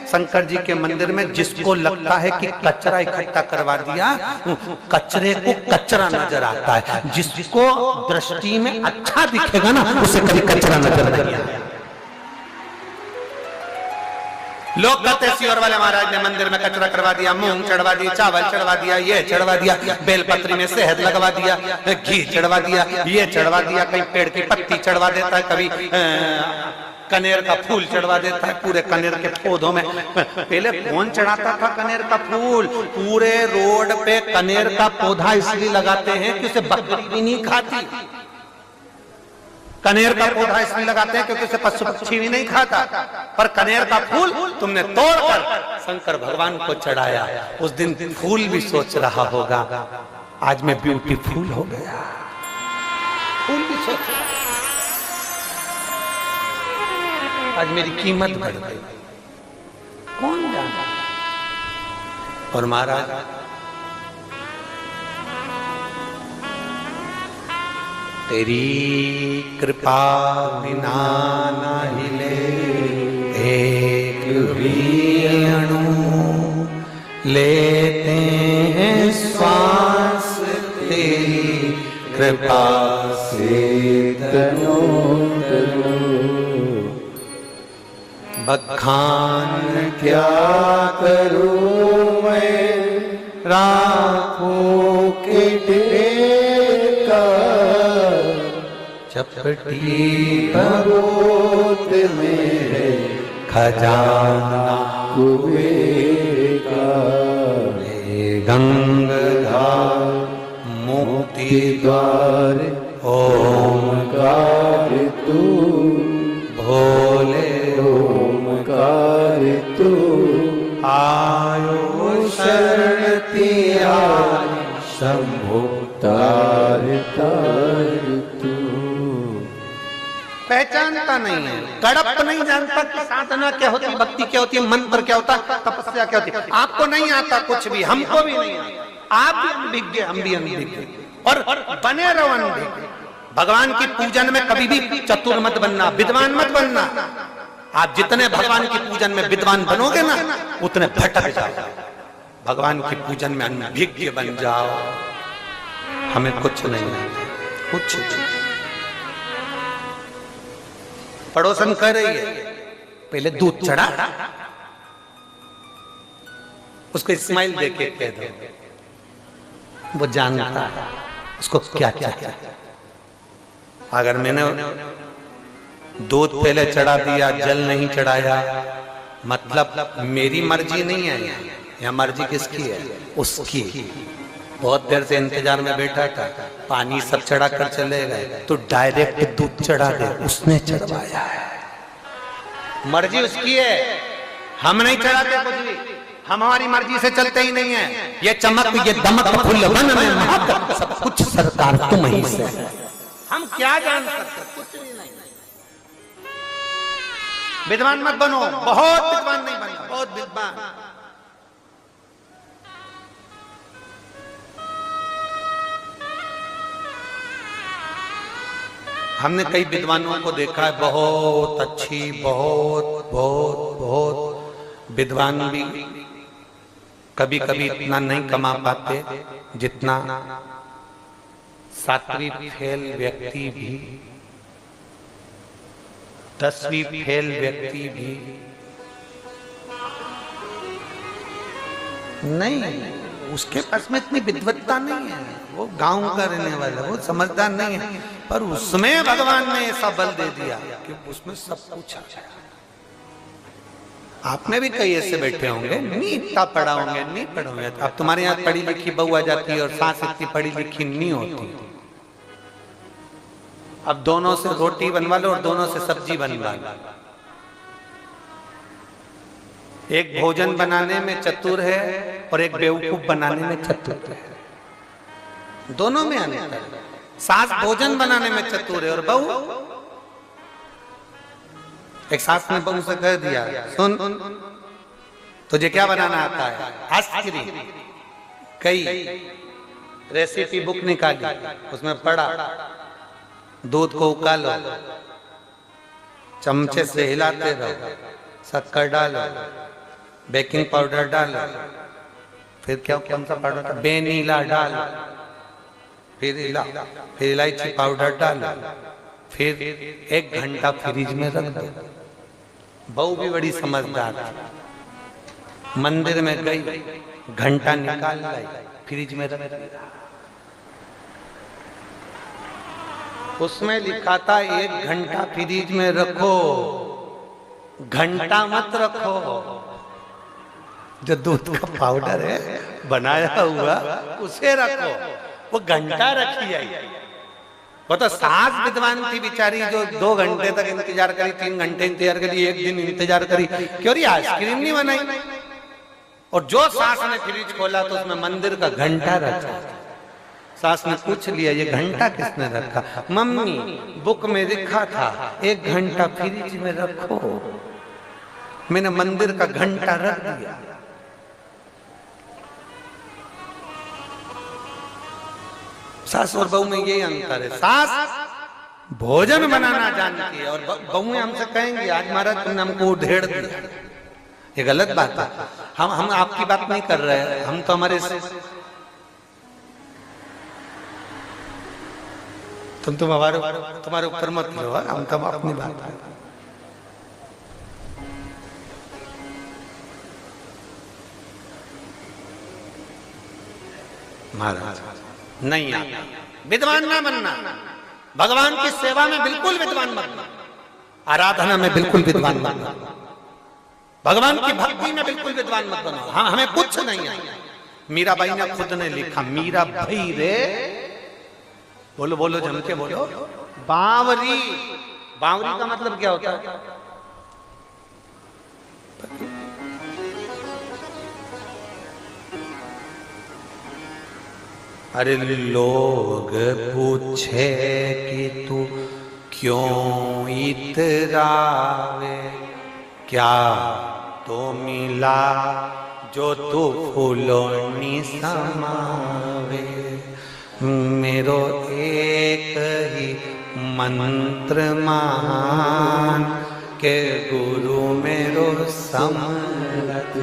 शंकर जी के मंदिर में जिसको लगता है कि कचरा इकट्ठा करवा दिया, कचरे को कचरा नजर आता है, जिसको दृष्टि में अच्छा दिखेगा ना उसे कभी कचरा नजर नहीं आता। लोग कहते सियोर वाले महाराज ने मंदिर में कचरा करवा दिया, मूंग चढ़वा दिया, चावल चढ़वा दिया, ये चढ़वा दिया, बेलपत्री में शहद लगवा दिया, घी चढ़वा दिया, ये चढ़वा दिया, कहीं पेड़ की पत्ती चढ़वा देता है, कभी कनेर का फूल चढ़वा देता है, पूरे कनेर के पौधों में। पहले कौन चढ़ाता था कनेर का फूल? पूरे रोड पे कनेर का पौधा इसलिए लगाते हैं कि उसे बकरी भी नहीं खाती। कनेर का पौधा इसलिए लगाते हैं क्योंकि उसे पशु पक्षी भी नहीं खाता। पर कनेर का फूल तुमने तोड़कर शंकर भगवान को चढ़ाया। उस दिन फूल भी सोच रहा होगा आज मैं ब्यूटीफुल हो गया। फूल भी सोच रहा, आज मेरी कीमत बढ़ गई, कौन जाना। और महाराज तेरी कृपा बिना न हिले एक भी अणु, लेते हैं श्वास तेरी कृपा से तनो तनो। बखान क्या करूं मैं राखों के टेका, चपटी भगोत मेरे खजाना कुबेर का, गंगाधार मुक्ति द्वार ओमकार तू, भोले ओमकार तू, आयो शरण तिया शंभो तार तार तू। पहचानता नहीं है, कड़प नहीं जानता कि साधना क्या होती है, भक्ति क्या होती है, मंत्र क्या होता है, तपस्या क्या होती है। आपको नहीं आता कुछ भी, हमको भी नहीं आता। आप भी अनभिज्ञ, हम भी अनभिज्ञ, और बने रहो अनभिज्ञ। भगवान की पूजन में कभी भी चतुर मत बनना, विद्वान मत बनना। आप जितने भगवान की पूजन में विद्वान बनोगे ना उतने भटक जाओ। भगवान की पूजन में अनभिज्ञ बन जाओ। हमें कुछ नहीं आता, कुछ नहीं। पड़ोसन कह रही है पहले दूध चढ़ा, उसको स्माइल देके कह दो, वो जानता है उसको क्या चाहिए। अगर मैंने दूध पहले चढ़ा दिया, जल नहीं चढ़ाया, मतलब मेरी मर्जी नहीं है, या मर्जी किसकी है? उसकी। बहुत देर से इंतजार में बैठा था, पानी सब चढ़ा कर चले गए, तो डायरेक्ट दूध चढ़ा दे, उसने चढ़वाया है। मर्जी उसकी है, हम नहीं चढ़ाते कुछ भी, हम हमारी मर्जी से चलते ही नहीं है। ये चमक ये दमक फुल बन में महक, सब कुछ सरकार तुम ही से। हम क्या जान सकते? कुछ भी नहीं। विद्वान मत बनो, बहुत विद्वान नहीं बनना, बहुत विद्वान। हमने कई विद्वानों को देखा है, बहुत अच्छी, बहुत बहुत बहुत विद्वान भी कभी कभी इतना नहीं कमा पाते जितना 7वीं फेल व्यक्ति भी, 10वीं फेल व्यक्ति भी नहीं, उसके पास में इतनी विद्वत्ता नहीं है, वो गांव का रहने वाला, वो समझदार नहीं है, पर उसमें भगवान ने ऐसा बल दे दिया कि उसमें सब कुछ आ गया। आपने भी कई ऐसे बैठे होंगे, नहीं इतना पढ़ा होंगे, नहीं पढ़े होंगे, अब तुम्हारे यहाँ पढ़ी लिखी बहू आ जाती है और सास इतनी पढ़ी लिखी नहीं होती। अब दोनों से रोटी बनवा लो और दोनों से सब्जी बनवा लो। एक भोजन बनाने में चतुर है और एक बेवकूफ बनाने में चतुर है, दोनों में अंतर है। सास भोजन बनाने में चतुर है और बहू, एक सास ने बहू से कह दिया, सुन तुझे क्या बनाना आता है? आइसक्रीम। कई रेसिपी बुक निकाली, उसमें पढ़ा दूध को उकालो, चमचे से हिलाते रहो, शक्कर डालो, बेकिंग पाउडर डालो, फिर क्या कौन सा पाउडर था, वेनिला डालो, फिर इलायची पाउडर डालो, फिर 1 घंटा फ्रिज में रख दो। बहू भी बड़ी समझदार थी, मंदिर में गई, घंटा निकाल लाई, फ्रिज में रख दिया। उसमें लिखा था 1 घंटा फ्रिज में रखो, घंटा मत रखो। जो दूध का पाउडर है बनाया हुआ उसे रखो, वो घंटा रखी आई। वो तो सास विद्वान थी बेचारी, जो 2 घंटे तक इंतजार करी, 3 घंटे इंतजार करी, 1 दिन इंतजार करी, क्यों री आइसक्रीम नहीं बनाई। और जो सास ने फ्रिज खोला तो उसमें मंदिर का घंटा रखा। सास ने पूछ लिया ये घंटा किसने रखा? मम्मी बुक में लिखा था 1 घंटा फ्रिज में रखो, मैंने मंदिर का घंटा रख दिया। सास और बहू में यही अंतर है, सास भोजन बनाना जानती है और बहू हमसे कहेंगी आज महाराज तुमने हमको ढेड़ दिया, ये गलत बात है। हम आपकी बात नहीं कर रहे हैं, हम तो हमारे तुम्हारे ऊपर मत लो, हम तो अपनी बात है। महाराज नहीं आता, विद्वान ना बनना, भगवान की सेवा में बिल्कुल विद्वान बनना, आराधना में बिल्कुल विद्वान बनना, भगवान की भक्ति में बिल्कुल विद्वान मत बनो। हाँ हमें कुछ नहीं आता। मीराबाई ने खुद ने लिखा, मीरा भाई रे, बोलो बोलो जम के बोलो, बावरी। बावरी का मतलब क्या होता है? अरे लोग पूछे कि तू क्यों इतरावे, क्या तो मिला जो तू फूलों समावे। मेरो एक ही मंत्र महान, के गुरु मेरो समरथ।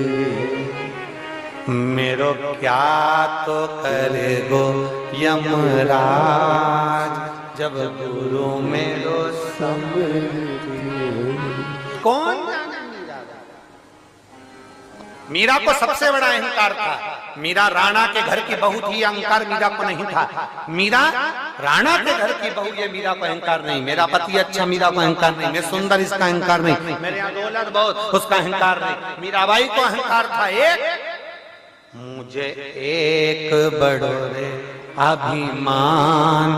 मेरो क्या तो करे गो यमराज, जब गुरु मेरो समरथ। कौन मीरा को सबसे बड़ा अहंकार था। मीरा राणा के घर की बहू थी, अहंकार मीरा को नहीं था। मीरा राणा के घर की बहू, ये मीरा को अहंकार नहीं। मेरा पति अच्छा, मीरा को अहंकार नहीं। मैं सुंदर, इसका अहंकार नहीं। मेरे यहाँ दौलत बहुत, उसका अहंकार नहीं। मीराबाई को अहंकार था एक, मुझे एक बड़ोरे अभिमान,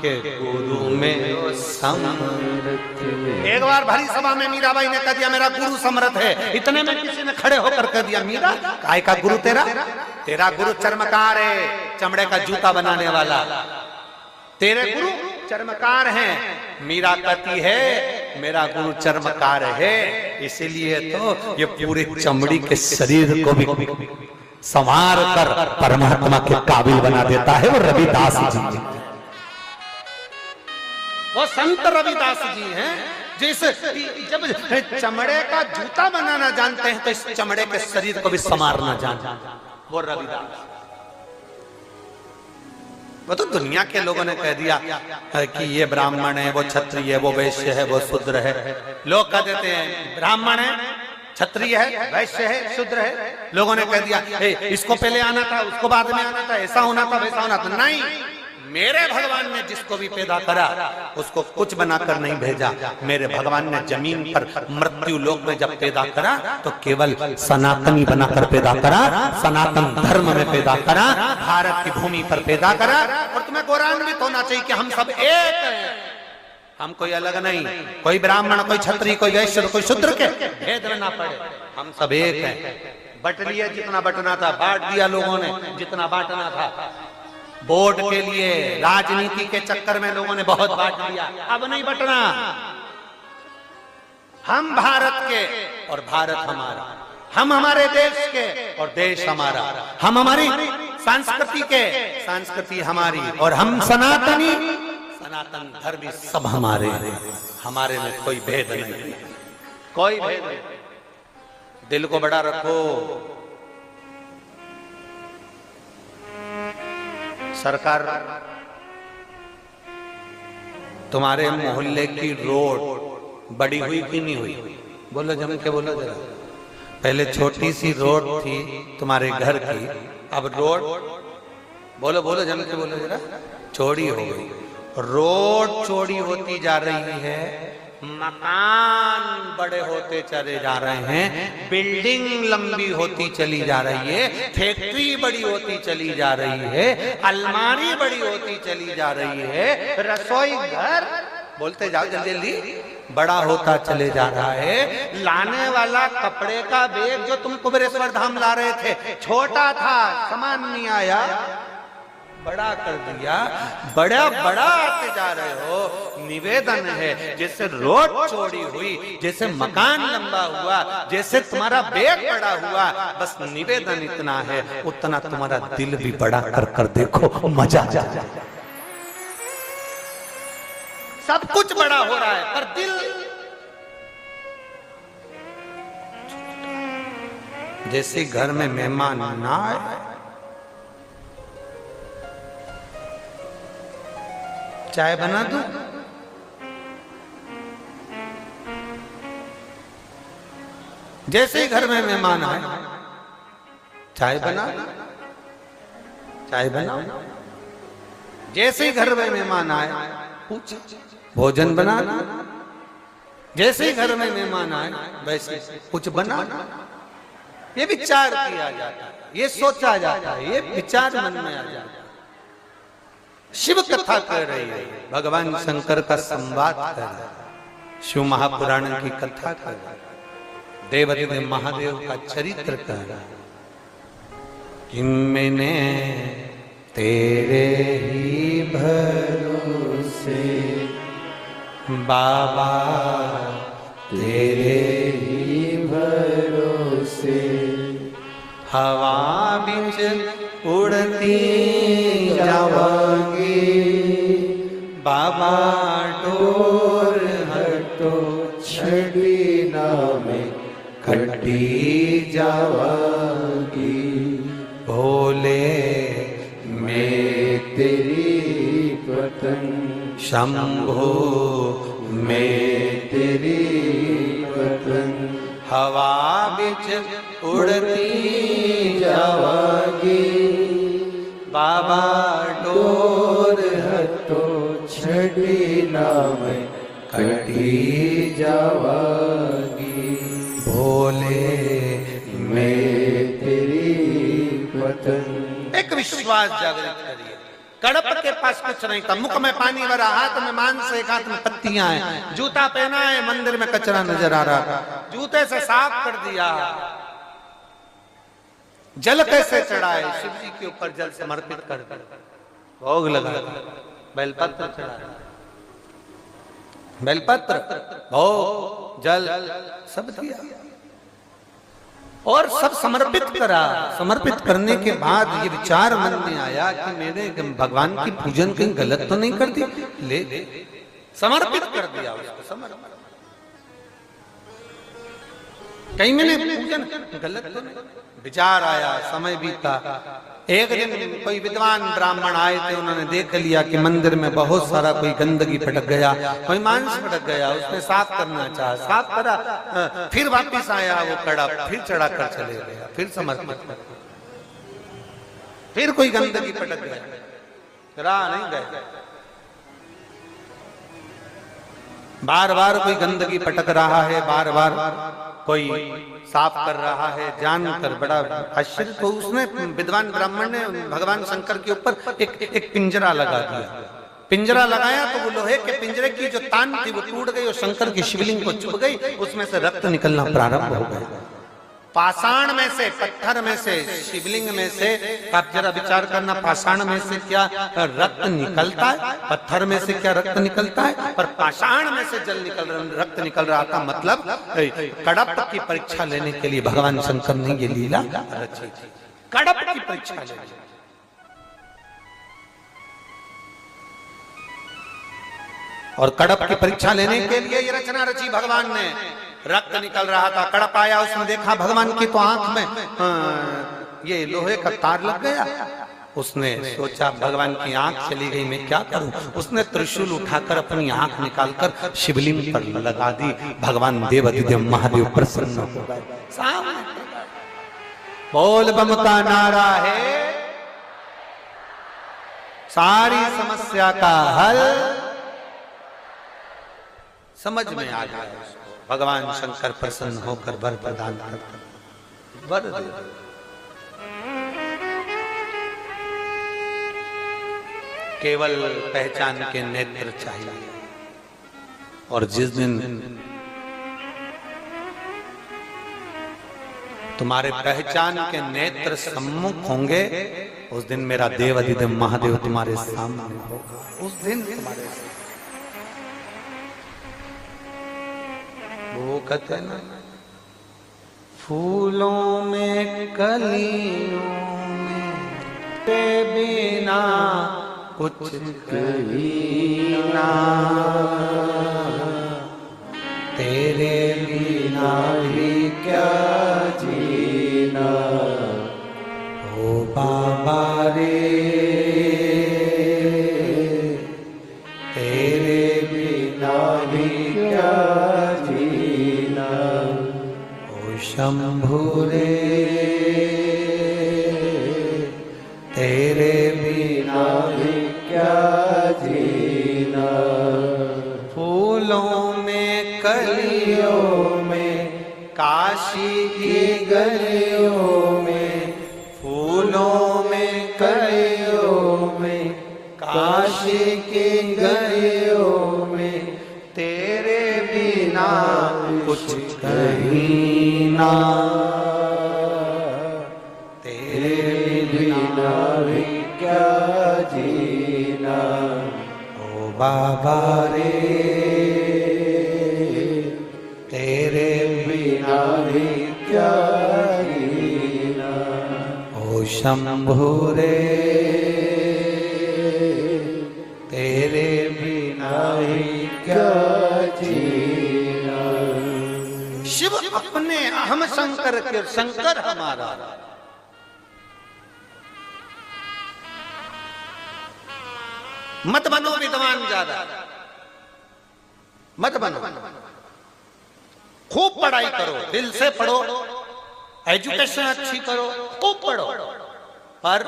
के गुरु में समर्थ। एक बार भरी सभा में मीराबाई ने कह दिया मेरा गुरु समर्थ है। इतने में किसी ने खड़े होकर कह दिया, मीरा काय का गुरु तेरा? तेरा गुरु चर्मकार है, चमड़े का जूता बनाने वाला। तेरे गुरु चर्मकार हैं। मीरा कहती है मेरा गुरु चर्मकार है, इसीलिए तो ये पूरे चमड़ी के शरीर को भी संवार कर परमात्मा के काबिल बना देता है। वो रविदास जी, वो संत रविदास जी हैं, जैसे जब चमड़े का जूता बनाना जानते हैं तो इस चमड़े के शरीर को भी संवारना जानते हैं। वो रविदास। वो तो दुनिया के लोगों ने कह दिया कि ये ब्राह्मण है, वो क्षत्रिय है, वो वैश्य है, वो शूद्र है। लोग कह देते हैं ब्राह्मण है क्षत्रिय है, वैश्य है, शूद्र है। लोगों ने कह दिया इसको पहले आना था, उसको बाद में आना था, ऐसा होना था, वैसा होना था। नहीं, मेरे भगवान ने जिसको भी पैदा करा उसको कुछ बनाकर नहीं भेजा। मेरे भगवान ने जमीन पर मृत्यु लोक में जब पैदा करा तो केवल सनातनी बनाकर पैदा करा, सनातन धर्म में पैदा करा, भारत की भूमि पर पैदा करा। और तुम्हें गौरवान्वित होना चाहिए कि हम सब एक हैं, हम कोई अलग नहीं, कोई ब्राह्मण, कोई क्षत्रिय, कोई वैश्य, कोई शूद्र के भेद ना पड़े, हम सब एक हैं। बट लिया जितना बटना था, बांट दिया लोगों ने जितना बांटना था। वोट के लिए, राजनीति के चक्कर में लोगों ने बहुत बांट दिया, अब नहीं बटना। हम भारत के और भारत हमारा, हम हमारे देश के और देश हमारा, हम हमारी संस्कृति के, संस्कृति हमारी, और हम सनातनी, सनातन धर्मी सब हमारे, हमारे में कोई भेद नहीं, कोई भेद नहीं। दिल को बड़ा रखो। सरकार तुम्हारे मोहल्ले की रोड बड़ी हुई कि नहीं हुई? बोलो जम के बोलो जरा। पहले छोटी सी रोड थी तुम्हारे घर की, अब रोड, बोलो बोलो जम के बोलो जरा, चौड़ी हो गई। रोड चौड़ी होती जा रही है, मकान बड़े होते चले जा रहे हैं, बिल्डिंग लंबी होती चली जा रही है, फैक्ट्री बड़ी होती चली जा रही है, अलमारी बड़ी होती चली जा रही है, रसोई घर, बोलते जाओ जल्दी जल्दी, बड़ा होता चले जा रहा है। लाने वाला कपड़े का बैग जो तुम कुबेरेश्वर धाम ला रहे थे छोटा था, सामान नहीं आया, बड़ा कर दिया, बड़ा बड़ा आते जा रहे हो। निवेदन है, जैसे रोड चौड़ी हुई, जैसे मकान लंबा हुआ, जैसे तुम्हारा बैग बड़ा हुआ, बस निवेदन इतना है, उतना तुम्हारा दिल भी बड़ा कर कर देखो, मजा आ जाए। सब कुछ बड़ा हो रहा है पर दिल, जैसे घर में मेहमान ना आए, चाय बना दूं? जैसे ही घर में मेहमान आए, चाय बना, चाय बना। जैसे ही घर में मेहमान आए, पूछ भोजन बना। जैसे ही घर में मेहमान आए, वैसे कुछ बना। ये विचार किया जाता है, ये सोचा जाता है, ये विचार मन में आ जाता है। शिव कथा कर रही है, भगवान शंकर का संवाद कर रहा है, शिव महापुराण की कथा कर रहा है, देवदेव महादेव का चरित्र कर रहा है कि मैंने तेरे ही भरोसे बाबा, तेरे ही भरोसे हवा बिच उड़ती जावांगी, बाबा डोर हटो छड़ी नामे कटी जावांगी, भोले मैं तेरी पतंग, शंभो मैं तेरी पतंग, हवा बिच उड़ती जावांगी, बाबा डोर हटो छड़ी नामे कटी जावांगी, भोले मैं तेरी पतंग। एक विश्वास जागृत करिए। कड़प के पास कुछ नहीं था, मुख में पानी भरा, हाथ में मांस, एक हाथ में पत्तियां हैं, जूता पहना है, मंदिर में कचरा नजर आ रहा था, जूते से साफ कर दिया। जल कैसे चढ़ाए? शिव जी के ऊपर जल समर्पित कर भोग लगा, बेलपत्र चढ़ाया, बेलपत्र, भोग, जल सब दिया और सब समर्पित करा। समर्पित करने के बाद ये विचार मन में आया कि मैंने भगवान की पूजन कहीं गलत तो नहीं कर दी, ले समर्पित कर दिया उसको, समर्पित, कहीं मैंने पूजन गलत तो नहीं। विचार आया, समय बीता, एक दिन कोई विद्वान ब्राह्मण आए थे, उन्होंने देख लिया कि मंदिर में बहुत सारा कोई गंदगी पटक गया, कोई मांस पटक गया, उसने साफ करना चाहा, साफ करा, फिर वापिस आया वो कड़ा, फिर चढ़ा कर चले गया, फिर समर्पित, फिर कोई गंदगी पटक गया, रहा नहीं गए, बार बार कोई गंदगी पटक रहा है, बार बार कोई साफ कर रहा है, जानकर बड़ा आश्चर्य। तो उसने विद्वान ब्राह्मण ने भगवान शंकर के ऊपर एक पिंजरा लगा दिया। पिंजरा लगाया तो वो लोहे के पिंजरे की जो तान थी वो टूट गई और शंकर की शिवलिंग को चुभ गई, उसमें से रक्त निकलना प्रारंभ हो गया। पाषाण में से, पत्थर में से, शिवलिंग में से, आप जरा विचार करना, पाषाण में से क्या रक्त निकलता है, पत्थर में से क्या रक्त निकलता है, पर पाषाण में से रक्त निकल रहा था। मतलब कड़प की परीक्षा लेने के लिए भगवान शंकर ने ये लीला रची थी, कड़प की परीक्षा लेने। और कड़प की परीक्षा लेने के लिए ये रचना रची भगवान ने। रक्त निकल रहा था, कड़प आया, उसने देखा भगवान की तो आंख में ये लोहे का तार लग गया। उसने सोचा भगवान की आंख चली गई, मैं क्या करूं। उसने त्रिशूल उठाकर अपनी आंख निकालकर शिवलिंग पर लगा दी। भगवान देवाधिदेव महादेव प्रसन्न हो गए। बोल बम का नारा है, सारी समस्या का हल समझ में आ गया। भगवान शंकर प्रसन्न होकर वर प्रदान करते, वर दे। केवल पहचान के नेत्र चाहिए। और जिस दिन तुम्हारे पहचान के नेत्र सम्मुख होंगे, उस दिन मेरा देव अधिदेव महादेव तुम्हारे सामने होगा। उस दिन तुम्हारे वो कहते ना, फूलों में कलियों में ते बिना कुछ कहीना, तेरे बिना भी क्या जीना, ओ बाबा रे तेरे बिना भी क्या शंभु रे तेरे बिना भी क्या जीना। फूलों में कलियों में, काशी की गलियों में, फूलों में कलियों में, काशी की गलियों में, तेरे बिना कुछ कहीं ना, तेरे बिना भी क्या जीना, ओ बाबा रे तेरे बिना भी क्या जीना, ओ शंभु रे तेरे बिना भी क्या जीना। शिव अपने हम शंकर के, शंकर हमारा। मत बनो विद्वान ज्यादा, मत बनो, खूब पढ़ाई करो, दिल से पढ़ो, एजुकेशन अच्छी करो, खूब पढ़ो, पर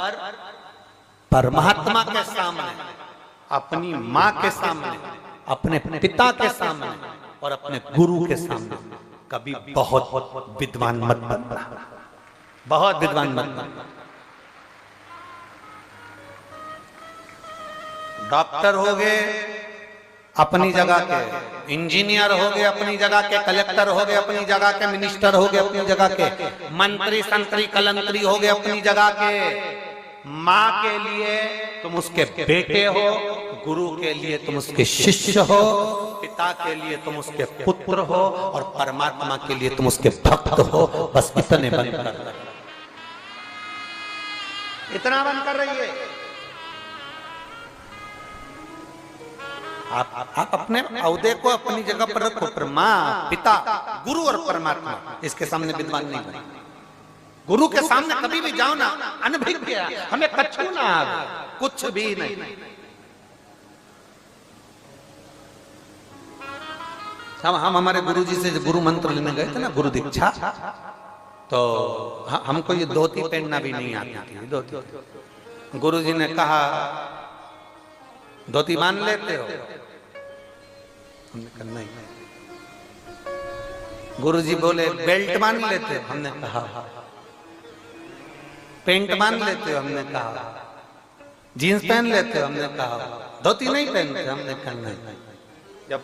परमात्मा के सामने, अपनी माँ के सामने, अपने पिता के सामने और अपने गुरु के सामने कभी बहुत विद्वान मत बनना, बहुत विद्वान मत बनना। डॉक्टर हो गए अपनी जगह के, इंजीनियर हो गए अपनी जगह के, कलेक्टर हो गए अपनी जगह के, मिनिस्टर हो गए अपनी जगह के, मंत्री संतरी कलंतरी हो गए अपनी जगह के। माँ के लिए तुम उसके बेटे हो, गुरु के लिए तुम उसके शिष्य हो, पिता के लिए तुम उसके पुत्र हो और परमात्मा के लिए तुम उसके भक्त हो। बस इतने बनकर, इतना बनकर रहिए। आप अपने औहदे को अपनी जगह पर रखो, पर माँ, पिता, गुरु और परमात्मा, इसके सामने विद्वान नहीं बने। गुरु के सामने कभी भी जाओ ना, अनभिज्ञ, हमें कछु ना आवे, कुछ भी नहीं। हम हमारे गुरु जी से गुरु मंत्र लेने गए थे ना, गुरु दीक्षा, तो हमको ये धोती पहनना भी नहीं आती थी। धोती गुरु जी ने कहा धोती मान लेते हो? हमने कहा नहीं। गुरु जी बोले बेल्ट मान लेते हो? हमने कहा पेंट मान लेते हो? हमने कहा जीन्स पहन लेते हो? हमने कहा धोती नहीं पहनते? हमने कहा नहीं। जब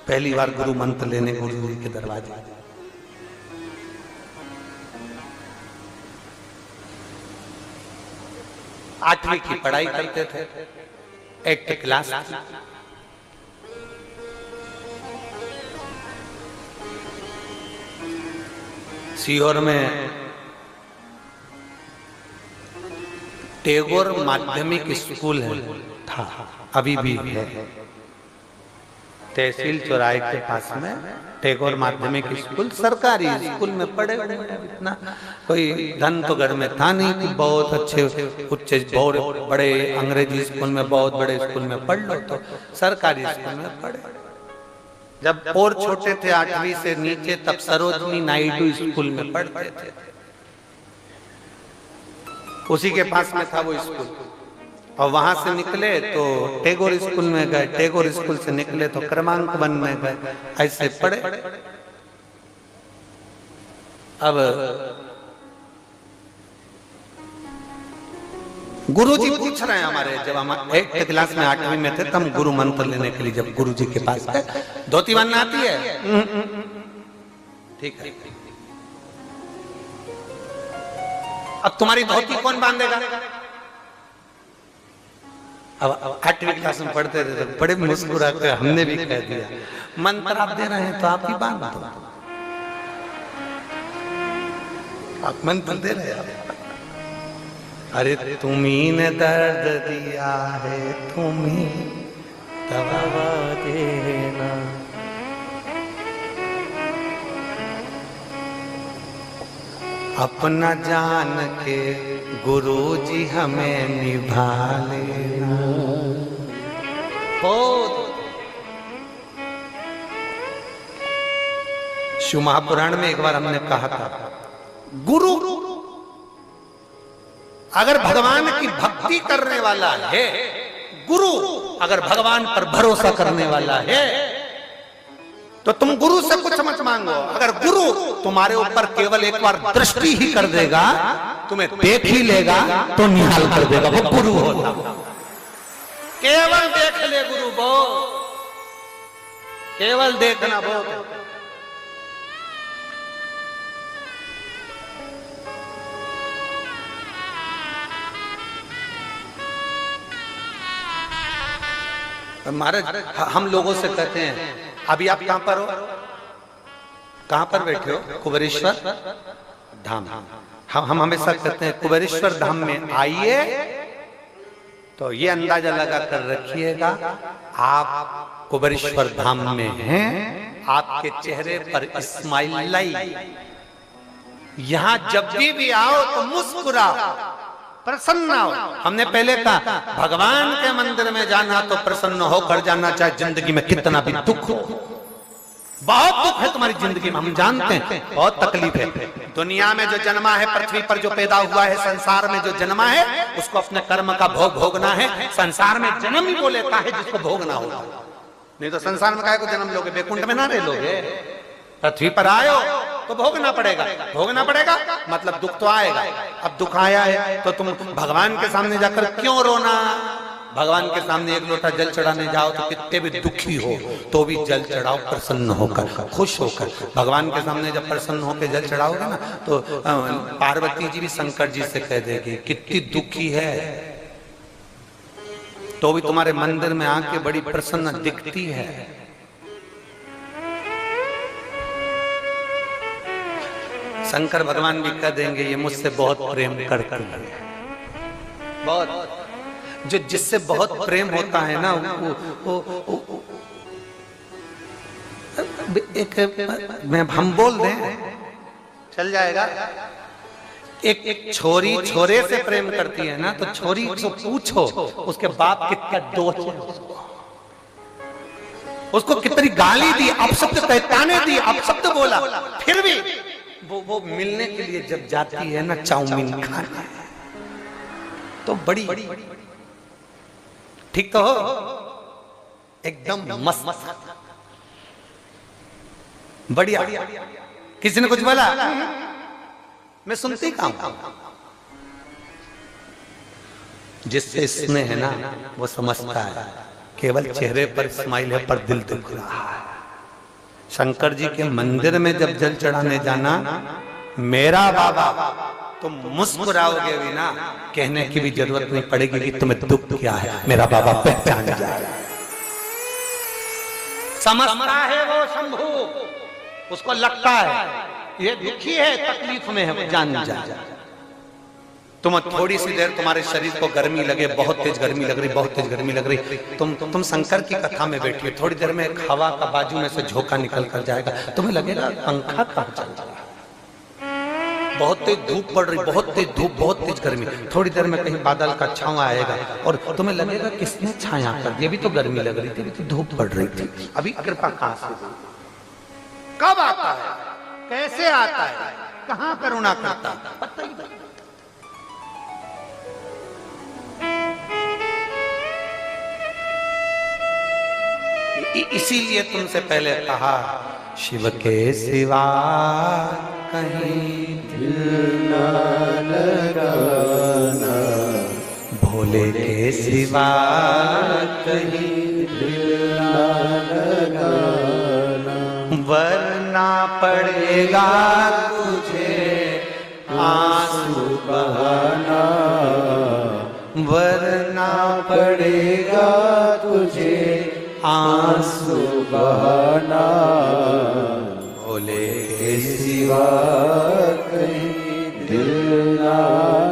पहली बार गुरु मंत्र लेने गुरु जी के दरवाजे, आठवीं की पढ़ाई करते थे, 8th क्लास, सीहोर में टैगोर माध्यमिक स्कूल था, अभी भी है, तहसील चौराहे के पास में टैगोर माध्यमिक स्कूल, सरकारी स्कूल में पढ़े। इतना कोई धन तो घर में था नहीं कि बहुत अच्छे उच्च बहुत बड़े अंग्रेजी स्कूल में, बहुत बड़े स्कूल में पढ़ लो, तो सरकारी स्कूल में पढ़े। जब और छोटे थे 8वीं से नीचे, तब सरोजनी नायडू स्कूल में पढ़ते थे, उसी के पास में था वो स्कूल। और वहां से निकले तो टैगोर स्कूल में गए, टैगोर स्कूल से निकले तो क्रमांक 1 में गए, ऐसे पढ़े। अब गुरुजी पूछ रहे हैं हमारे, जब हम 8th क्लास में 8वीं में थे, तब हम गुरु मंत्र लेने के लिए जब गुरुजी के पास गए, धोती बांधना आती है? ठीक है, अब तुम्हारी धोती कौन बांधेगा? अब 8वीं क्लास में पढ़ते थे तो बड़े मुस्कुरा के हमने भी कह दिया, मंत्र आप दे रहे हैं तो आप ही बांध दो, आप मंत्र दे रहे हैं। अरे तुम्ही ने दर्द दिया है, तुम्ही दवा देना, अपना जान के गुरुजी हमें निभा लेना। शिव महापुराण में एक बार हमने कहा था, गुरु अगर भगवान की भक्ति करने वाला है, गुरु अगर भगवान पर भरोसा करने वाला है, तो तुम गुरु से कुछ मत मांगो। अगर गुरु तुम्हारे ऊपर केवल एक बार दृष्टि ही कर देगा, तुम्हें देख ही लेगा, तो निहाल कर देगा, वो गुरु होता। केवल देख ले गुरु, बहुत केवल देखना बहुत। महाराज हम लोगों से कहते हैं, अभी आप कहां पर हो? कहां पर बैठे हो? कुबेरेश्वर धाम। हम हमेशा कहते हैं कुबेरेश्वर धाम में आइए, तो ये अंदाजा लगा कर रखिएगा आप कुबेरेश्वर धाम में हैं, आपके चेहरे पर स्माइल लाई। यहां जब भी आओ तो मुस्कुराओ, प्रसन्न हो। हमने पहले कहा भगवान के मंदिर में जाना तो प्रसन्न होकर जाना, चाहे जिंदगी में कितना भी दुख हो। बहुत दुख है तुम्हारी जिंदगी में, हम जानते हैं, बहुत तकलीफ है। दुनिया में जो जन्मा है, पृथ्वी पर जो पैदा हुआ है, संसार में जो जन्मा है, उसको अपने कर्म का भोग भोगना है। संसार में जन्म ही वो लेता है जिसको भोगना होगा, नहीं तो संसार में काहे को जन्म लोगे? बैकुंठ में ना रह लोगे। पृथ्वी पर आयो तो भोगना पड़ेगा, भोगना पड़ेगा मतलब दुख तो आएगा। अब दुख आया है तो तुम भगवान के सामने जाकर क्यों रोना? भगवान के सामने एक लोटा जल चढ़ाने जाओ तो कितने भी दुखी हो तो भी जल चढ़ाओ प्रसन्न होकर, खुश होकर। भगवान के सामने जब प्रसन्न होकर जल चढ़ाओगे ना, तो पार्वती जी भी शंकर जी से कह देगी कितनी दुखी है तो भी तुम्हारे मंदिर में आके बड़ी प्रसन्न दिखती है। शंकर भगवान भी कह देंगे ये मुझसे बहुत प्रेम करती है। बहुत जो जिससे बहुत प्रेम होता है ना, एक हम बोल दें चल जाएगा। एक छोरी छोरे से प्रेम करती है ना, तो छोरी को पूछो उसके बाप कितना दोष है, उसको कितनी गाली दी, अपशब्द पहचाने दी, अपशब्द बोला, फिर भी वो मिलने के लिए जब जाती है ना चाउमीन खाने, तो बड़ी ठीक तो हो, एकदम मस्त बढ़िया। किसी ने कुछ बोला, मैं सुनती काम। जिससे स्नेह है ना वो समझता है, केवल चेहरे पर स्माइल है पर दिल दुख रहा है। शंकर जी के मंदिर में जब जल चढ़ाने जाना, मेरा बाबा, तुम मुस्कुराओगे भी ना, कहने की भी जरूरत नहीं पड़ेगी कि तुम्हें दुख क्या है, मेरा बाबा पहचान जाएगा। समझता है वो शंभू, उसको लगता है ये दुखी है, तकलीफ में है, वो जान जाए। तुम थोड़ी सी देर तुम्हारे शरीर को गर्मी लगे, बहुत तेज गर्मी लग रही, बहुत तेज गर्मी लग रही, तुम शंकर की कथा में बैठी हो, थोड़ी देर में एक हवा का बाजू में से झोंका निकल कर जाएगा, तुम्हें लगेगा पंखा कहाँ चल रहा है, बहुत तेज धूप पड़ रही, बहुत तेज धूप, बहुत तेज गर्मी, थोड़ी देर में कहीं बादल का छांव आएगा और तुम्हें लगेगा किसने छाया कर दिया, भी तो गर्मी लग रही थी, भी तो धूप पड़ रही थी, अभी कृपा कहां से, कब आता है, कैसे आता है, कहां करुणा करता है, पता ही नहीं। इसीलिए तुमसे पहले कहा, शिव के सिवा कहीं दिल ना लगाना, भोले के सिवा कहीं दिल ना लगाना, वरना पड़ेगा तुझे आंसू बहाना, वरना पड़ेगा तुझे आंसू बहाना, भोले के सिवा कहीं दिल ना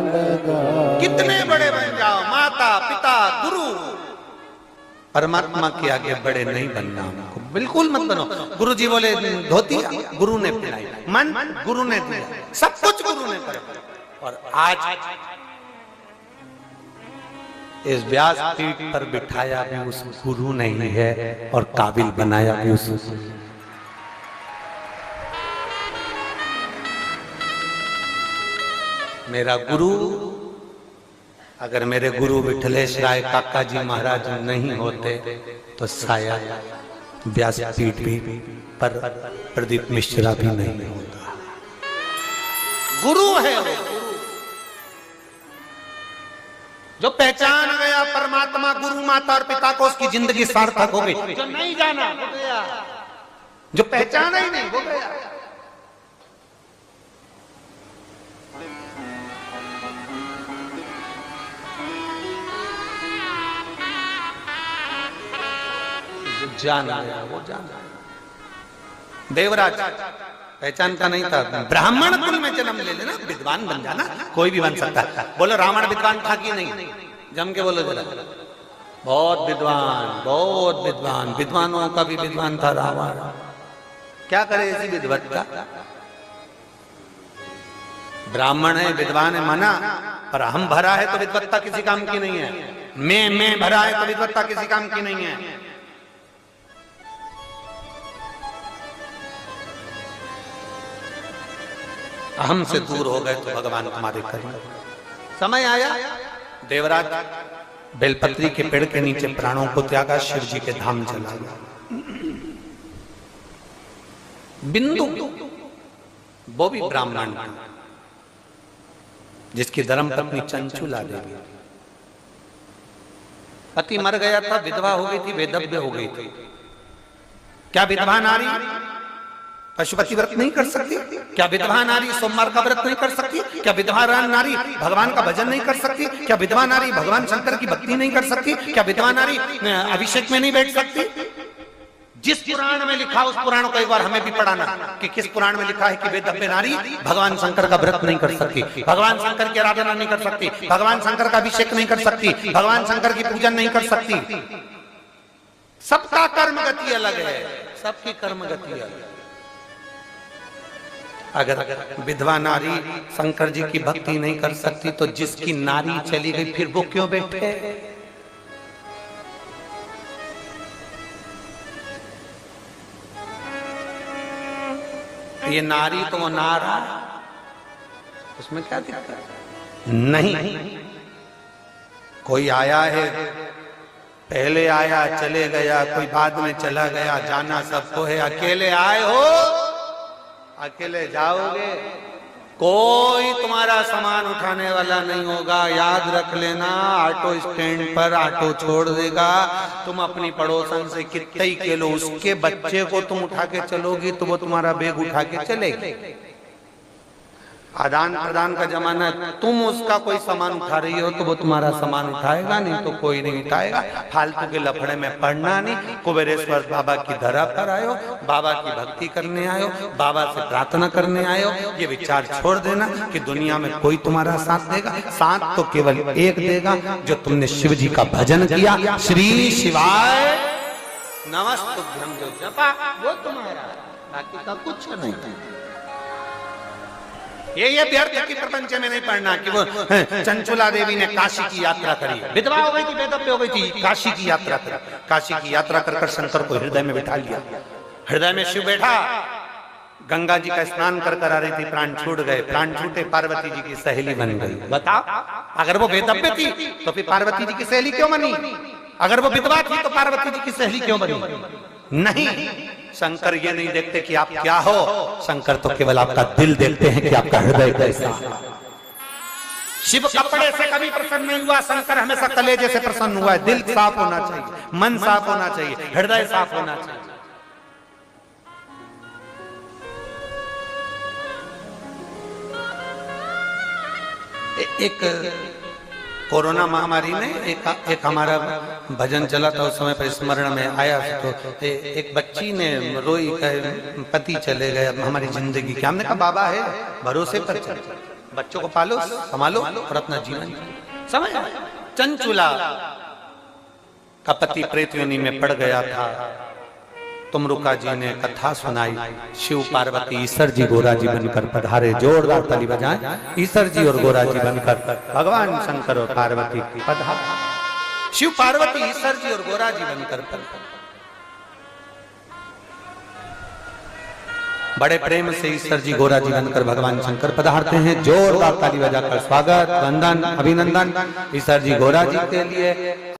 लगाना। कितने बड़े बन जाओ, माता पिता गुरु, परमात्मा के आगे बड़े नहीं बनना हमको, बिल्कुल मत बनो। गुरु जी बोले धोती गुरु ने पहनाई, मन गुरु ने दिया, सब कुछ गुरु ने करा। और आज इस व्यास पीठ पर बिठाया भी उस गुरु ने ही है, और काबिल बनाया भी उस मेरा गुरु। अगर मेरे गुरु विठलेश राय काका जी महाराज नहीं होते तो शायद व्यासपीठ भी पर प्रदीप मिश्रा भी नहीं होता। गुरु है वो, जो पहचान गया परमात्मा, गुरु, माता और पिता को, उसकी जिंदगी सार्थक हो गई। जो नहीं जाना हो गया, जो पहचाना ही नहीं हो गया। जान आया वो जान आया। देवराज पहचानता नहीं था, ब्राह्मण कुल में जन्म ले लेना, विद्वान बन जाना, कोई भी बन सकता है। बोलो रावण विद्वान था कि नहीं, जम के बोलो जरा। बहुत विद्वान, बहुत विद्वान, विद्वानों का भी विद्वान था रावण। क्या करे ऐसी विद्वत्ता, ब्राह्मण है, विद्वान है माना, पर हम भरा है तो विद्वत्ता किसी काम की नहीं है। मैं भरा है तो विद्वत्ता किसी काम की नहीं है। अहम से दूर हो गए तो भगवान तुम्हारे करेंगे। समय आया, देवराज बेलपत्री के पेड़ के नीचे प्राणों को त्यागा, शिव जी के धाम चला गया। बिंदु वो भी ब्राह्मण, जिसकी धर्म पत्नी चंचुला देवी, पति मर गया था, विधवा हो गई थी, वेदव्य हो गई थी। क्या विधवा नारी पशुपति व्रत नहीं कर सकती? क्या विधवा नारी सोमवार का व्रत नहीं कर सकती? क्या विधवा नारी भगवान का भजन नहीं कर सकती? क्या विधवा नारी भगवान शंकर की भक्ति नहीं कर सकती? क्या विधवा नारी अभिषेक में नहीं बैठ सकती? जिस पुराण में लिखा, उस पुराण को एक बार हमें भी पढ़ाना कि किस पुराण में लिखा है कि वेदव्य नारी भगवान शंकर का व्रत नहीं कर सकती, भगवान शंकर की आराधना नहीं कर सकती, भगवान शंकर का अभिषेक नहीं कर सकती, भगवान शंकर की पूजन नहीं कर सकती। सबका कर्म गति अलग है, सबकी कर्म गति अलग है। अगर विधवा नारी शंकर जी की भक्ति नहीं कर सकती तो जिसकी नारी चली गई फिर वो क्यों बैठे? ये नारी तो वो नारा, उसमें क्या दिक्कत? नहीं, कोई आया है, पहले आया चले गया, कोई बाद में चला गया, जाना सबको है। अकेले आए हो, अकेले जाओगे, कोई तुम्हारा सामान उठाने वाला नहीं होगा। याद रख लेना, ऑटो स्टैंड पर ऑटो छोड़ देगा, तुम अपनी पड़ोसन से कितने ही किलो उसके बच्चे को तुम उठा के चलोगी तो वो तुम्हारा बैग उठा के चलेगी। आदान प्रदान का जमाना है, तुम उसका कोई सामान उठा रही हो तो वो तुम्हारा सामान उठाएगा, नहीं तो कोई नहीं उठाएगा। फालतू के लफड़े में पड़ना नहीं। कुबेरेश्वर बाबा की धरा पर आयो, बाबा की भक्ति करने आयो, बाबा से प्रार्थना करने आयो, ये विचार छोड़ देना कि दुनिया में कोई तुम्हारा साथ देगा। साथ तो केवल एक देगा, जो तुमने शिव जी का भजन किया, श्री शिवाय नमस्तुभ्यं जो जपा, वो तुम्हारा, बाकी का कुछ नहीं। ये व्यर्थ की प्रपंच में नहीं पढ़ना कि वो चंचुला देवी ने काशी की यात्रा करी, विधवा हो गई थी, बेदब्य हो गई थी, काशी की यात्रा करी। काशी की यात्रा कर शंकर को हृदय में बिठा लिया। हृदय में शिव बैठा, गंगा जी का स्नान कर आ रही थी, प्राण छूट गए। प्राण छूटे, पार्वती जी की सहेली बन गई। बताओ, अगर वो बेदब्य थी तो फिर पार्वती जी की सहेली क्यों बनी? अगर वो विधवा थी तो पार्वती जी की सहेली क्यों बनी? नहीं, शंकर ये नहीं देखते कि आप क्या हो, शंकर तो केवल आपका दिल देखते हैं कि आपका हृदय कैसा है। शिव कपड़े से कभी प्रसन्न नहीं हुआ, शंकर हमेशा कलेजे से प्रसन्न हुआ है। दिल साफ होना चाहिए, मन साफ होना चाहिए, हृदय साफ होना चाहिए। एक कोरोना महामारी में एक हमारा भजन चला था, उस समय पर स्मरण में आया तो एक बच्ची ने रोई, पति चले गए, हमारी जिंदगी क्या। हमने कहा बाबा है, भरोसे पर चल, बच्चों को पालो, संभालो और अपना जीवन समझ। चंचुला का पति प्रेत योनि में पड़ गया था। तुमरुका जी ने कथा सुनाई, शिव पार्वती ईश्वर जी गोरा जी बनकर पधारे। जोरदार ताली बजाएं, ईश्वर जी और गोरा जी बनकर भगवान शंकर और पार्वती पधारे। शिव पार्वती ईश्वर जी और गोरा जी बनकर पधारे। बड़े प्रेम से ईश्वर जी गोरा जी बनकर भगवान शंकर पधारते हैं। जोरदार ताली बजाकर स्वागत, वंदन, अभिनंदन ईश्वर जी गोरा जी के लिए।